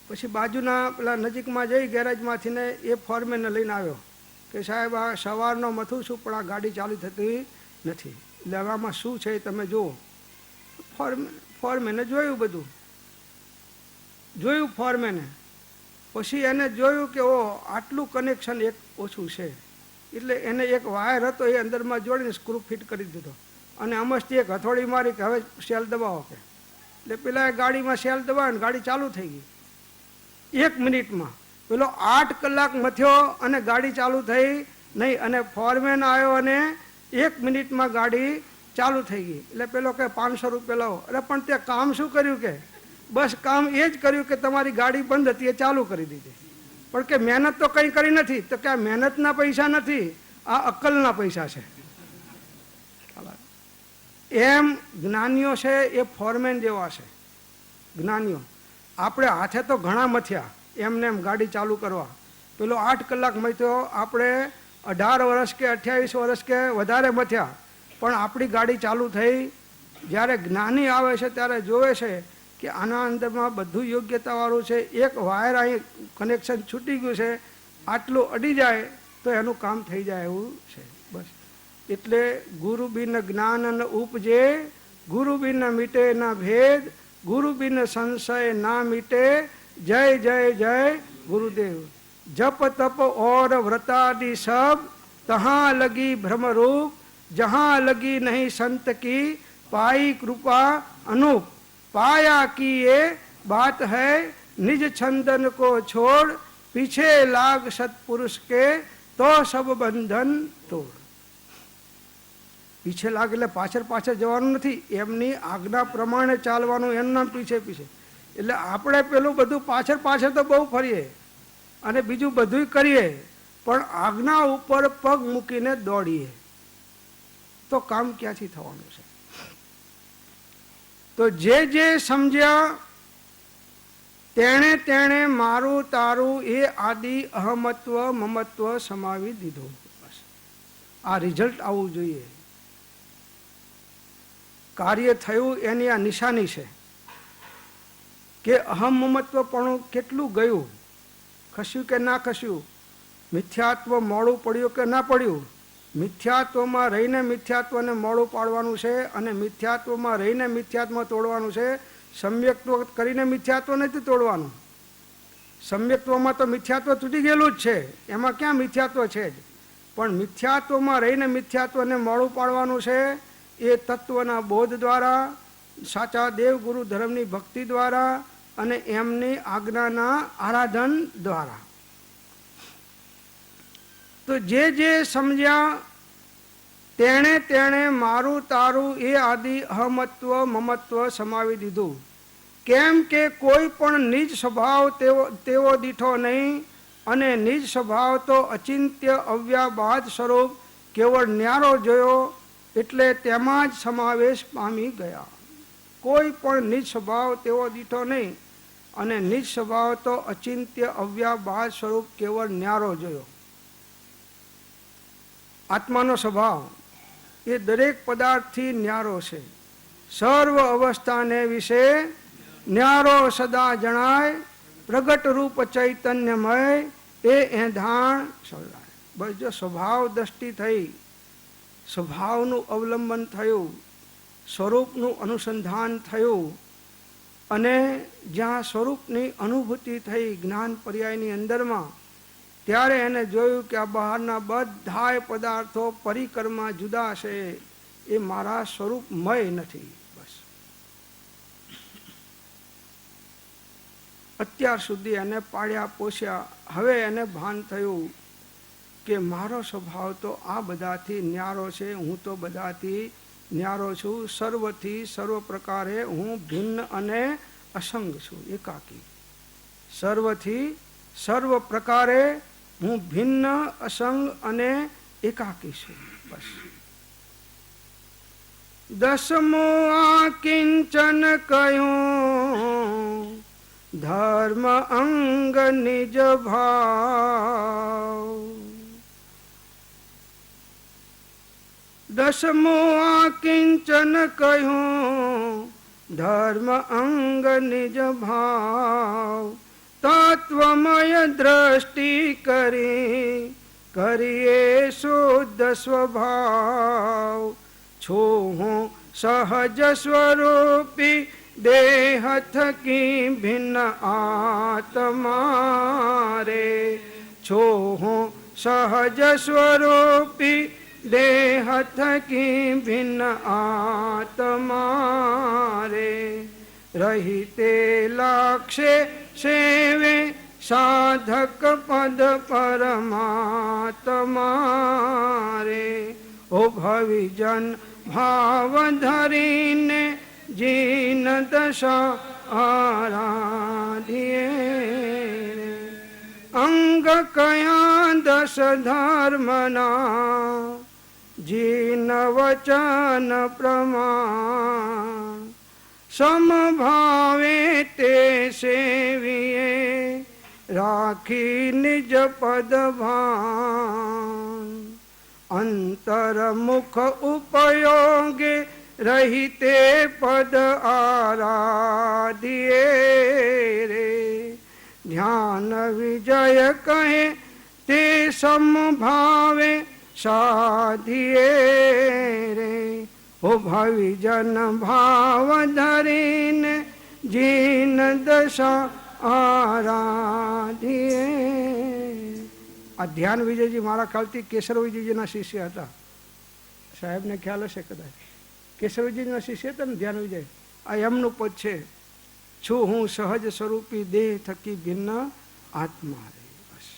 પછી બાજુના પેલા નજીકમાં જઈ ગેરેજમાંથી ને એ ફોરમેનને લઈને આવ્યો કે સાહેબ આ સવારનો મથું છું પણ આ ગાડી ચાલુ થતી નથી, એટલે હવે આમાં શું છે તમે જુઓ. ફોરમેને જોયું, બધું જોયું ફોરમેને. પછી એને જોયું કે ઓ આટલું કનેક્શન એક ઓછું છે. એટલે એને એક વાયર હતો એ અંદરમાં જોડીને સ્ક્રૂ ફિટ કરી દીધો અને અમસ્તી એક હથોડી મારી કે હવે સેલ દબાવો કે. એટલે પેલા ગાડીમાં સેલ દબાવ્યો ને ગાડી ચાલુ થઈ ગઈ 1 મિનિટમાં. પેલો 8 કલાક મથ્યો અને ગાડી ચાલુ થઈ નહીં, અને ફોરમેન આવ્યો અને 1 મિનિટમાં ગાડી ચાલુ થઈ ગઈ. એટલે પેલો કે 500 રૂપિયા લાવો. અરે પણ તે કામ શું કર્યું કે? બસ કામ એ જ કર્યું કે તમારી ગાડી બંધ હતી એ ચાલુ કરી દીધી. પણ કે મહેનત તો કંઈ કરી નથી. તો કે આ મહેનતના પૈસા નથી, આ અક્કલના પૈસા છે. એમ જ્ઞાનીઓ છે એ ફોરમેન જેવા છે. જ્ઞાનીઓ આપણે હાથે તો ઘણા મથ્યા એમને એમ ગાડી ચાલુ કરવા. પેલો 8 કલાક મથ્યો, આપણે 18 વર્ષ કે 28 વર્ષ કે વધારે મથ્યા પણ આપણી ગાડી ચાલુ થઈ. જ્યારે જ્ઞાની આવે છે ત્યારે જોવે છે કે આના અંદરમાં બધું યોગ્યતાવાળું છે. એક વાયર અહીં કનેક્શન છૂટી ગયું છે, આટલું અડી જાય તો એનું કામ થઈ જાય એવું છે. બસ એટલે ગુરુ બિન જ્ઞાન ન ઉપજે, ગુરુ બિન મીટે ના ભેદ, ગુરુ બિન સંશય ના મીટે. જય જય જય ગુરુદેવ. जप तप और व्रतादि सब तहाँ लगी भ्रम रूप, जहाँ लगी नहीं संत की पाई कृपा अनूप. पाया की ये बात है निज छंदन को छोड़, पीछे लाग सतपुरुष के तो सब बंधन तोड़. पीछे लाग એટલે પાછળ પાછળ જવાનું નથી, એમની આજ્ઞા પ્રમાણે ચાલવાનું, એનું નામ પીછે પીછે. એટલે આપણે પેલું બધું પાછળ પાછળ તો બહુ ફરીએ અને બીજું બધું કરીએ, પણ આજ્ઞા ઉપર પગ મૂકીને દોડીએ તો કામ ક્યાંથી થવાનું છે? તો જે સમજ્યા તેણે તેણે મારું તારું એ આદિ અહમત્વ મમત્વ સમાવી દીધું. બસ આ રિઝલ્ટ આવવું જોઈએ. કાર્ય થયું એની આ નિશાની છે કે અહમ મમત્વપણું કેટલું ગયું, ખસ્યું કે ના ખસ્યું, મિથ્યાત્વ મોડું પડ્યું કે ના પડ્યું. મિથ્યાત્વમાં રહીને મિથ્યાત્વને મોડું પાડવાનું છે અને મિથ્યાત્વમાં રહીને મિથ્યાત્વ તોડવાનું છે. સમ્યક્ત્વ કરીને મિથ્યાત્વ નથી તોડવાનું. સમ્યક્ત્વમાં તો મિથ્યાત્વ તૂટી ગયેલું જ છે, એમાં ક્યાં મિથ્યાત્વ છે જ. પણ મિથ્યાત્વમાં રહીને મિથ્યાત્વને મોડું પાડવાનું છે. એ તત્વના બોધ દ્વારા, સાચા દેવ ગુરુ ધર્મની ભક્તિ દ્વારા અને એમની આજ્ઞાના આરાધન દ્વારા. તો તો જે સમજ્યા તેણે તેણે મારું તારું એ આદિ અહમત્વ મમત્વ સમાવી દીધું. કેમ કે કોઈ પણ નિજ સ્વભાવ તેવો દીઠો નહીં, અને નિજ સ્વભાવ તો અચિંત્ય અવ્યાબાદ સ્વરૂપ કેવળ ન્યારો જોયો, એટલે તેમાં જ સમાવેશ પામી ગયા. કોઈ પણ નિજ સ્વભાવ તેવો દીઠો નહીં, અને નિજ સ્વભાવ તો અચિંત્ય અવ્યાબાદ સ્વરૂપ કેવળ ન્યારો જોયો. આત્માનો સ્વભાવ એ દરેક પદાર્થથી ન્યારો છે. સર્વ અવસ્થાને વિશે ન્યારો સદા જણાય, પ્રગટ રૂપ ચૈતન્યમય એ એંધાણ સદાય. બસ જો સ્વભાવ દ્રષ્ટિ થઈ, સ્વભાવનું અવલંબન થયું, સ્વરૂપનું અનુસંધાન થયું, અને જ્યાં સ્વરૂપની અનુભૂતિ થઈ જ્ઞાન પર્યાયની અંદરમાં, ત્યારે એને જોયું કે આ બહારના બધાય પદાર્થો પરિકરમાં જુદા છે, એ મારા સ્વરૂપમય નથી. બસ અત્યાર સુધી એને પાળ્યા પોષ્યા, હવે એને ભાન થયું કે મારો સ્વભાવ તો આ બધાથી ન્યારો છે, હું તો બધાથી ન્યારો છું, સર્વથી સર્વ પ્રકારે હું ભિન્ન અને અસંગ છું, એકાકી. સર્વથી સર્વ પ્રકારે હું ભિન્ન અસંગ અને એકાકી છું. બસ દસમો આ કિંચન કહ્યું, ધર્મ અંગ નિજ ભાવ. દસમો આ કિંચન કહ્યું, ધર્મ અંગ નિજ ભાવ. તત્વમય દ્રષ્ટિ કરીએ શુદ્ધ સ્વભાવ. છું હું સહજ સ્વરૂપી દેહ થકી ભિન્ન આત્મા રે. છું હું સહજ સ્વરૂપી દેહ થકી ભિન્ન આત્મા રે. રહીતે લક્ષે સેવે સાધક પદ પરમાત્મા રે. ઓ ભવિજન ભાવ ધરીને જીન દશા આરાધ્યે. અંગ કયા દશ ધર્મના, જીન વચન પ્રમાણ. સમભાવે તે સેવીએ રાખી નિજ પદ ભાન. અંતરમુખ ઉપયોગે રહીતે પદ આરાધ્યે રે. ધ્યાન વિજય કહે તે સમભાવે સાધ્યે રે. ઓ ભવિજન ભાવ ધરીને જીન દશા આરાધ્યે. આ ધ્યાન વિજયજી મારા ખ્યાલથી કેશર વિજયજીના શિષ્ય હતા. સાહેબને ખ્યાલ હશે કદાચ. કેશર વિજયજીના શિષ્ય હતા ને ધ્યાન વિજય. આ એમનું પદ છે, છું હું સહજ સ્વરૂપી દેહ થકી ભિન્ન આત્મા રે. બસ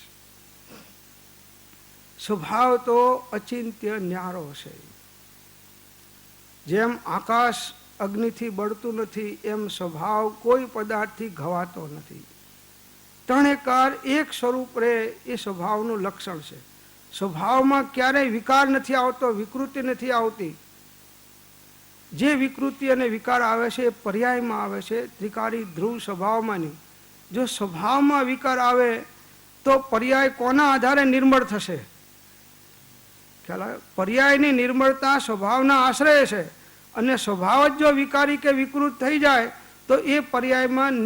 સ્વભાવ તો અચિંત્ય ન્યારો છે. જેમ આકાશ અગ્નિથી બળતું નથી, એમ સ્વભાવ કોઈ પદાર્થથી ઘવાતો નથી. ત્રણેકાર એક સ્વરૂપ રહે એ સ્વભાવનું લક્ષણ છે. સ્વભાવમાં ક્યારેય વિકાર નથી આવતો, વિકૃતિ નથી આવતી. જે વિકૃતિ અને વિકાર આવે છે એ પર્યાયમાં આવે છે, ત્રિકારી ધ્રુવ સ્વભાવમાં નહીં. જો સ્વભાવમાં વિકાર આવે તો પર્યાય કોના આધારે નિર્મળ થશે? ખ્યાલ આવે? પર્યાયની નિર્મળતા સ્વભાવના આશ્રય છે, અને સ્વભાવ જ જો વિકારી કે વિકૃત થઈ જાય તો એ પર્યાયમાં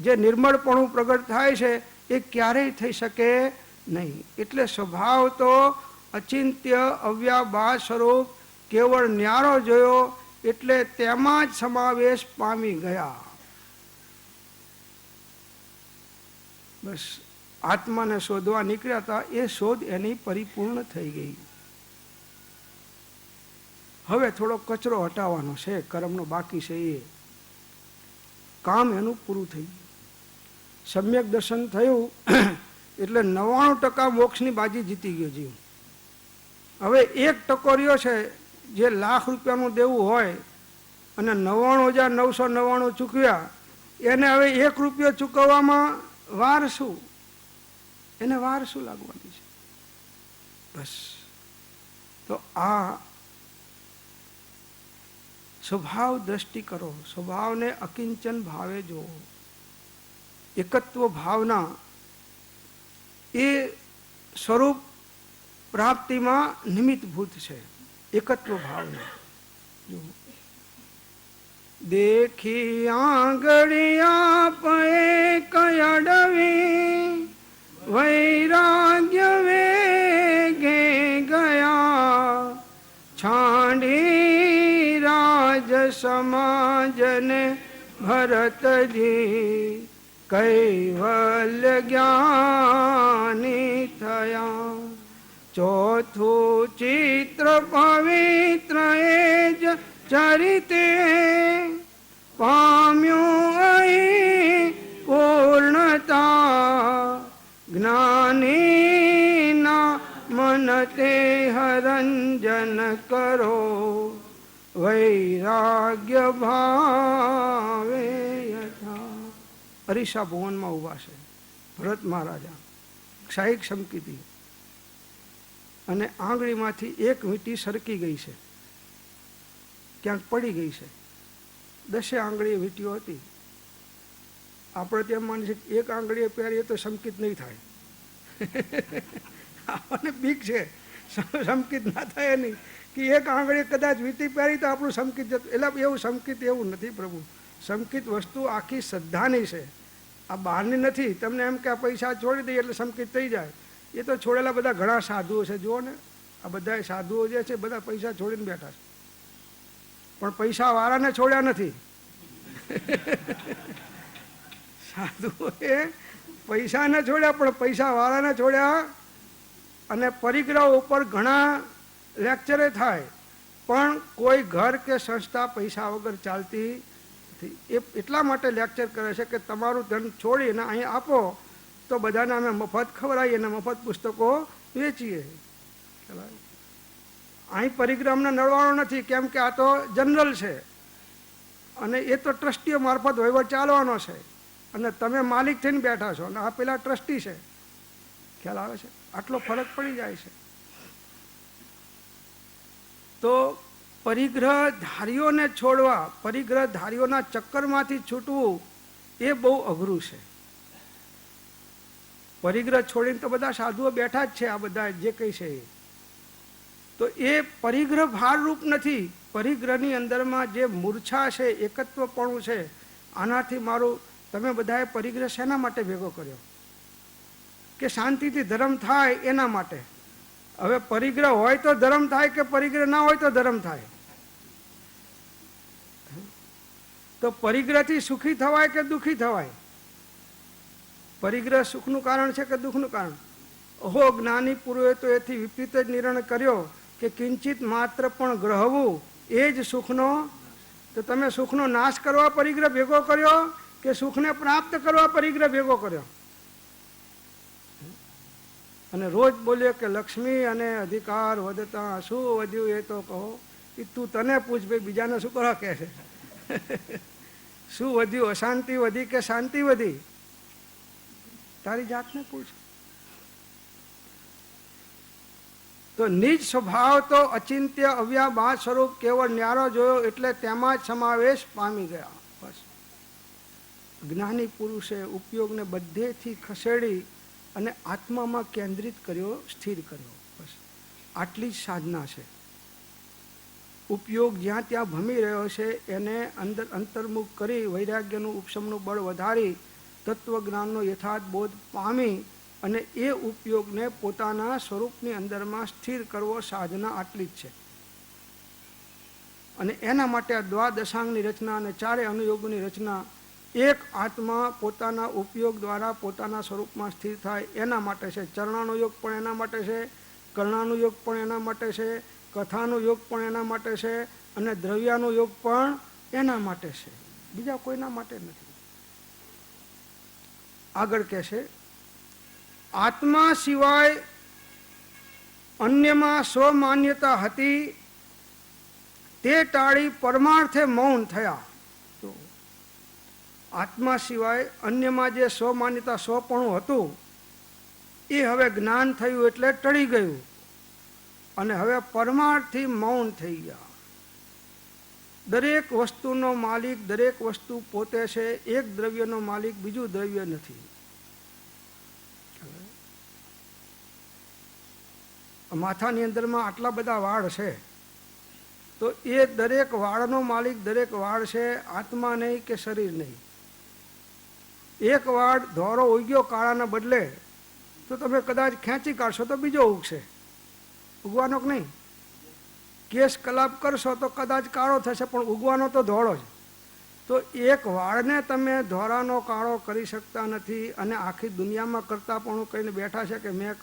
જે નિર્મળપણું પ્રગટ થાય છે એ ક્યારેય થઈ શકે નહીં. એટલે સ્વભાવ તો અચિંત્ય અવ્યાભાસ સ્વરૂપ કેવળ ન્યારો જોયો, એટલે તેમાં જ સમાવેશ પામી ગયા. બસ આત્માને શોધવા નીકળ્યા હતા, એ શોધ એની પરિપૂર્ણ થઈ ગઈ. હવે થોડો કચરો હટાવવાનો છે, કર્મનો બાકી છે, એ કામ એનું પૂરું થઈ ગયું. સમ્યક દર્શન થયું એટલે 99% મોક્ષની બાજી જીતી ગયો જીવ. હવે એક ટકોરિયો છે જે ₹1,00,000 દેવું હોય અને 99,999 ચૂકવ્યા, એને હવે ₹1 ચૂકવવામાં વાર શું? એને વાર શું લાગવાની છે? બસ. તો આ સ્વભાવ દ્રષ્ટિ કરો, સ્વભાવને અકિંચન ભાવે જુઓ. એકત્વ ભાવના એ સ્વરૂપ પ્રાપ્તિમાં નિમિત્તભૂત છે. એકત્વ ભાવના જુઓ. દેખી આંગળિયા પે કયડવી, વૈરાગ્ય વેગે ગયા, છાંડી રાજ સમાજને ભરતજી, કૈવલ્ય જ્ઞાની થયા. ચોથું ચિત્ર પવિત્ર એ જ ચરિતે, પામ્યું અહીં પૂર્ણતા. જ્ઞાનીના મન તે હરંજન કરો, વૈરાગ્ય ભાવે યથા. અરીસા ભુવનમાં ઉભા છે ભરત મહારાજા, ક્ષાયિક સમકીતી, અને આંગળીમાંથી એક વીંટી સરકી ગઈ છે, ક્યાંક પડી ગઈ છે. 10 આંગળીએ વીંટીઓ હતી. આપણે તેમ માની છે કે એક આંગળીએ પહેરીએ તો સંકિત નહીં થાય. આપણને બીક છે સંકિત ના થાય નહીં, કે એક આંગળીએ કદાચ વીંટી પહેરી તો આપણું સંકિત જતું. એટલે એવું સંકિત એવું નથી પ્રભુ. સંકિત વસ્તુ આખી શ્રદ્ધાની છે, આ બહારની નથી. તમને એમ કે આ પૈસા છોડી દઈએ એટલે સંકિત થઈ જાય, એ તો છોડેલા બધા ઘણા સાધુઓ છે. જુઓ ને, આ બધા સાધુઓ જે છે બધા પૈસા છોડીને બેઠા છે, પણ પૈસા વાળાને છોડ્યા નથી. સાધુઓએ પૈસાને છોડ્યા પણ પૈસા વાળાને છોડ્યા. અને પરિગ્રહ ઉપર ઘણા લેક્ચરે થાય, પણ કોઈ ઘર કે સંસ્થા પૈસા વગર ચાલતી નથી. એ એટલા માટે લેક્ચર કરે છે કે તમારું ધન છોડીને અહીં આપો તો બધાને અમે મફત ખવડાવીએ અને મફત પુસ્તકો વેચીએ. અહીં પરિગ્રહને નડવાનો નથી, કેમ કે આ તો જનરલ છે અને એ તો ટ્રસ્ટીઓ મારફત વહીવટ ચાલવાનો છે, અને તમે માલિક થઈને બેઠા છો અને આ પેલા ટ્રસ્ટી છે. ખ્યાલ આવે છે? આટલો ફરક પડી જાય છે. તો પરિગ્રહધારીઓને છોડવા, પરિગ્રહધારીઓના ચક્કરમાંથી છૂટવું એ બહુ અઘરું છે. પરિગ્રહ છોડીને તો બધા સાધુઓ બેઠા જ છે, આ બધા જે કંઈ છે એ. તો એ પરિગ્રહ ભારરૂપ નથી. પરિગ્રહની અંદરમાં જે મૂર્છા છે, એકત્વપણું છે, આનાથી મારું. તમે બધાએ પરિગ્રહ શેના માટે ભેગો કર્યો? કે શાંતિથી ધર્મ થાય એના માટે. હવે પરિગ્રહ હોય તો ધર્મ થાય, કે પરિગ્રહ ના હોય તો ધર્મ થાય? તો પરિગ્રહથી સુખી થવાય કે દુઃખી થવાય? પરિગ્રહ સુખનું કારણ છે કે દુઃખનું કારણ? ઓહો, જ્ઞાની પુરુષે તો એથી વિપરીત જ નિર્ણય કર્યો કે કિંચિત માત્ર પણ ગ્રહવું એ જ સુખનો. તો તમે સુખનો નાશ કરવા પરિગ્રહ ભેગો કર્યો કે સુખને પ્રાપ્ત કરવા પરિગ્રહ ભેગો કર્યો? અને રોજ બોલ્યો કે લક્ષ્મી અને અધિકાર વધતા શું વધ્યું એ તો કહો. એ તું તને પૂછ ભાઈ, બીજાને શું કરવા કહે છે? શું વધ્યું? અશાંતિ વધી કે શાંતિ વધી? તારી જાતને પૂછ. તો નિજ સ્વભાવ તો અચિંત્ય અવ્યાભાસ સ્વરૂપ કેવળ ન્યારો જોયો એટલે તેમાં જ સમાવેશ પામી ગયા. બસ. જ્ઞાની પુરુષે ઉપયોગને બધેથી ખસેડી અને આત્મામાં કેન્દ્રિત કર્યો, સ્થિર કર્યો. બસ આટલી જ સાધના છે. ઉપયોગ જ્યાં ત્યાં ભમી રહ્યો છે એને અંદર અંતર્મુખ કરી વૈરાગ્યનું ઉપશમનું બળ વધારી તત્વજ્ઞાનનો યથાર્થ બોધ પામી અને એ ઉપયોગને પોતાના સ્વરૂપની અંદરમાં સ્થિર કરવો સાધના આટલી જ છે. અને એના માટે આ દ્વાદશાંગની રચના અને 4 અનુયોગોની રચના એક આત્મા પોતાના ઉપયોગ દ્વારા પોતાના સ્વરૂપમાં સ્થિર થાય એના માટે છે. ચરણાનો યોગ પણ એના માટે છે, કર્ણાનો યોગ પણ એના માટે છે, કથાનો યોગ પણ એના માટે છે, અને દ્રવ્યાનો યોગ પણ એના માટે છે, બીજા કોઈના માટે નથી. આગળ કહે છે, આત્મા સિવાય અન્યમાં સ્વમાન્યતા હતી તે ટાળી પરમાર્થે મૌન થયા. તો આત્મા સિવાય અન્યમાં જે સ્વમાન્યતા સ્વપણું હતું એ હવે જ્ઞાન થયું એટલે ટળી ગયું અને હવે પરમાર્થથી મૌન થઈ ગયા. દરેક વસ્તુનો માલિક દરેક વસ્તુ પોતે છે. એક દ્રવ્યનો માલિક બીજું દ્રવ્ય નથી. માથાની અંદરમાં આટલા બધા વાળ છે તો એ દરેક વાળનો માલિક દરેક વાળ છે, આત્મા નહીં કે શરીર નહીં. એક વાળ ધોરો ઉગ્યો કાળાના બદલે તો તમે કદાચ ખેંચી કાઢશો તો બીજો ઉગશે, ઉગવાનો કે નહીં? કેસ કલાપ કરશો તો કદાચ કાળો થશે પણ ઉગવાનો તો ધોળો જ. તો એક વાળને તમે ધોરાનો કાળો કરી શકતા નથી અને આખી દુનિયામાં કરતા પણ કહીને બેઠા છે કે મેં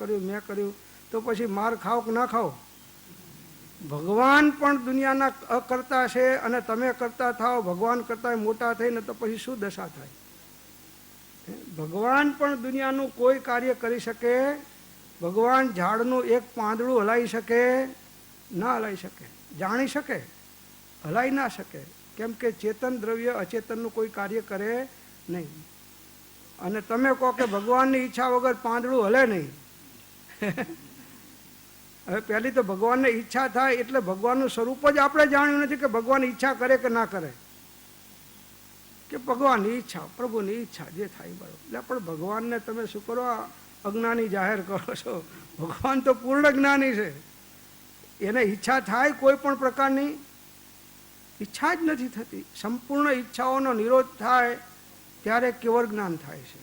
કર્યું તો પછી માર ખાઓ કે ના ખાઓ? ભગવાન પણ દુનિયાના અકર્તા છે અને તમે કરતા થાઓ, ભગવાન કરતા મોટા થઈને તો પછી શું દશા થાય? ભગવાન પણ દુનિયાનું કોઈ કાર્ય કરી શકે? ભગવાન ઝાડનું એક પાંદડું હલાવી શકે? ના હલાવી શકે. જાણી શકે, હલાવી ના શકે. કેમ કે ચેતન દ્રવ્ય અચેતનનું કોઈ કાર્ય કરે નહીં. અને તમે કહો કે ભગવાનની ઈચ્છા વગર પાંદડું હલે નહીં. હવે પહેલી તો ભગવાનને ઈચ્છા થાય એટલે ભગવાનનું સ્વરૂપ જ આપણે જાણ્યું નથી કે ભગવાન ઈચ્છા કરે કે ના કરે. કે ભગવાનની ઈચ્છા, પ્રભુની ઈચ્છા જે થાય બરોબર. એટલે પણ ભગવાનને તમે શું કરો અજ્ઞાની જાહેર કરો છો? ભગવાન તો પૂર્ણ જ્ઞાની છે. એને ઈચ્છા થાય કોઈ પણ પ્રકારની? ઈચ્છા જ નથી થતી. સંપૂર્ણ ઈચ્છાઓનો નિરોધ થાય ત્યારે કેવળ જ્ઞાન થાય છે,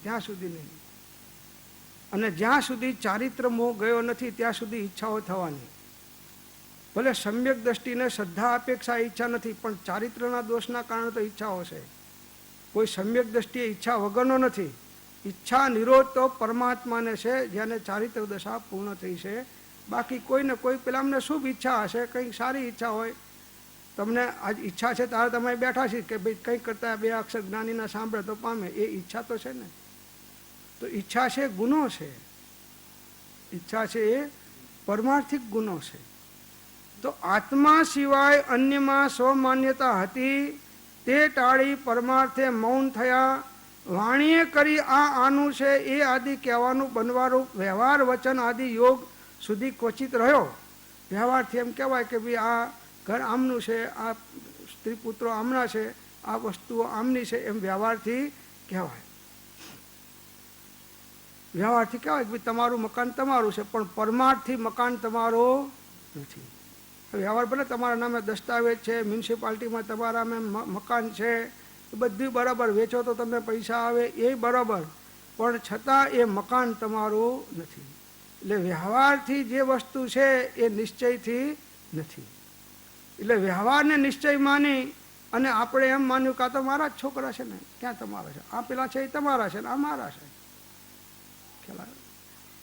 ત્યાં સુધી નહીં. અને જ્યાં સુધી ચારિત્ર મોહ ગયો નથી ત્યાં સુધી ઈચ્છાઓ થવાની. ભલે સમ્યક દ્રષ્ટિને શ્રદ્ધા અપેક્ષા ઈચ્છા નથી પણ ચારિત્રના દોષના કારણે તો ઈચ્છાઓ છે. કોઈ સમ્યક દ્રષ્ટિએ ઈચ્છા વગરનો નથી. ઈચ્છા નિરોધ તો પરમાત્માને છે જેને ચારિત્ર દશા પૂર્ણ થઈ છે. બાકી કોઈને કોઈ પેલા અમને શુભ ઈચ્છા હશે, કંઈક સારી ઈચ્છા હોય, તમને આજ ઈચ્છા છે તારે તમે બેઠા છીએ કે ભાઈ કંઈક કરતા બે અક્ષર જ્ઞાનીના સાંભળે તો પામે, એ ઈચ્છા તો છે ને. તો ઈચ્છા છે ગુનો છે. ઈચ્છા છે એ પરમાર્થિક ગુનો છે. તો આત્મા સિવાય અન્યમાં સ્વમાન્યતા હતી તે ટાળી પરમાર્થે મૌન થયા. વાણીએ કરી આ આનું છે એ આદિ કહેવાનું બનવારૂપ વ્યવહાર વચન આદિ યોગ સુધી ક્વચિત રહ્યો. વ્યવહારથી એમ કહેવાય કે ભાઈ આ ઘર આમનું છે, આ સ્ત્રી પુત્રો આમના છે, આ વસ્તુઓ આમની છે, એમ વ્યવહારથી કહેવાય. વ્યવહારથી કહેવાય કે ભાઈ તમારું મકાન તમારું છે પણ પરમાર્થથી મકાન તમારું નથી. વ્યવહાર ભલે તમારા નામે દસ્તાવેજ છે, મ્યુનિસિપાલિટીમાં તમારા નામે મકાન છે, એ બધું બરાબર, વેચો તો તમને પૈસા આવે એ બરાબર, પણ છતાં એ મકાન તમારું નથી. એટલે વ્યવહારથી જે વસ્તુ છે એ નિશ્ચયથી નથી. એટલે વ્યવહારને નિશ્ચય માની અને આપણે એમ માન્યું કે આ તો મારા જ છોકરા છે ને, ક્યાં તમારા છે? આ પેલા છે એ તમારા છે ને આ મારા છે.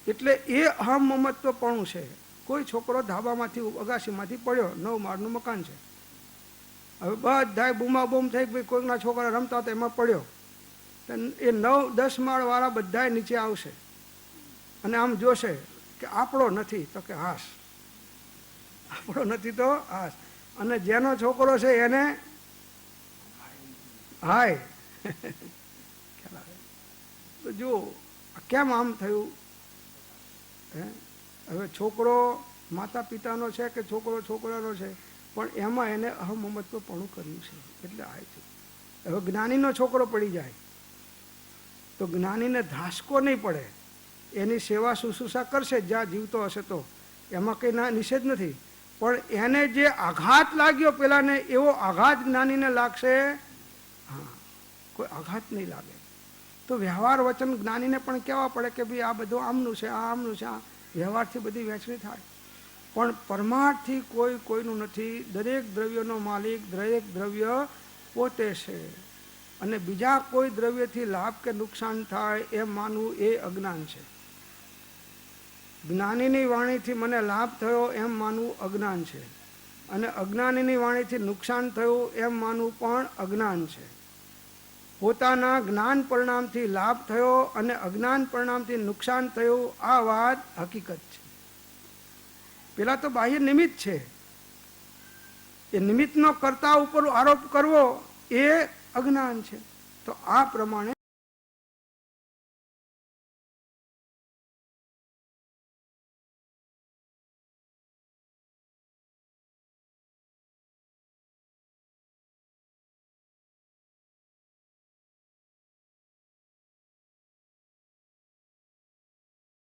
એટલે એ અહમ મમત્વપણું છે. કોઈ છોકરો ધાબામાંથી અગાસીમાંથી પડ્યો, 9 માળનું મકાન છે, હવે બધા બૂમા બૂમ થઈ ભાઈ કોઈકના છોકરા રમતા હતા એમાં પડ્યો, એ 9-10 માળ વાળા બધા નીચે આવશે અને આમ જોશે કે આપણો નથી તો કે હાશ, આપણો નથી તો હાશ. અને જેનો છોકરો છે એને હાય. તો જો કેમ આમ થયું? હવે છોકરો માતા પિતાનો છે કે છોકરો છોકરાનો છે, પણ એમાં એને અહમમત્વપણું કર્યું છે એટલે આ છે. હવે જ્ઞાનીનો છોકરો પડી જાય તો જ્ઞાનીને ધાસકો નહીં પડે, એની સેવા શુશ્રૂષા કરશે જ્યાં જીવતો હશે તો, એમાં કંઈ ના નિષેધ નથી. પણ એને જે આઘાત લાગ્યો પેલાને એવો આઘાત જ્ઞાનીને લાગશે? હા, કોઈ આઘાત નહીં લાગે. તો વ્યવહાર વચન જ્ઞાનીને પણ કહેવા પડે કે ભાઈ આ બધું આમનું છે, આ આમનું છે. આ વ્યવહારથી બધી વહેંચણી થાય પણ પરમાર્થથી કોઈ કોઈનું નથી. દરેક દ્રવ્યનો માલિક દરેક દ્રવ્ય પોતે છે અને બીજા કોઈ દ્રવ્યથી લાભ કે નુકસાન થાય એમ માનવું એ અજ્ઞાન છે. જ્ઞાનીની વાણીથી મને લાભ થયો એમ માનવું અજ્ઞાન છે અને અજ્ઞાનીની વાણીથી નુકસાન થયું એમ માનવું પણ અજ્ઞાન છે. પોતાના જ્ઞાન પરિણામથી લાભ થયો અને અજ્ઞાન પરિણામથી નુકસાન થયું આ વાત હકીકત છે. પેલા તો બાહ્ય નિમિત્ત છે. એ નિમિત્તનો કર્તા ઉપર આરોપ કરવો એ અજ્ઞાન છે. તો આ પ્રમાણે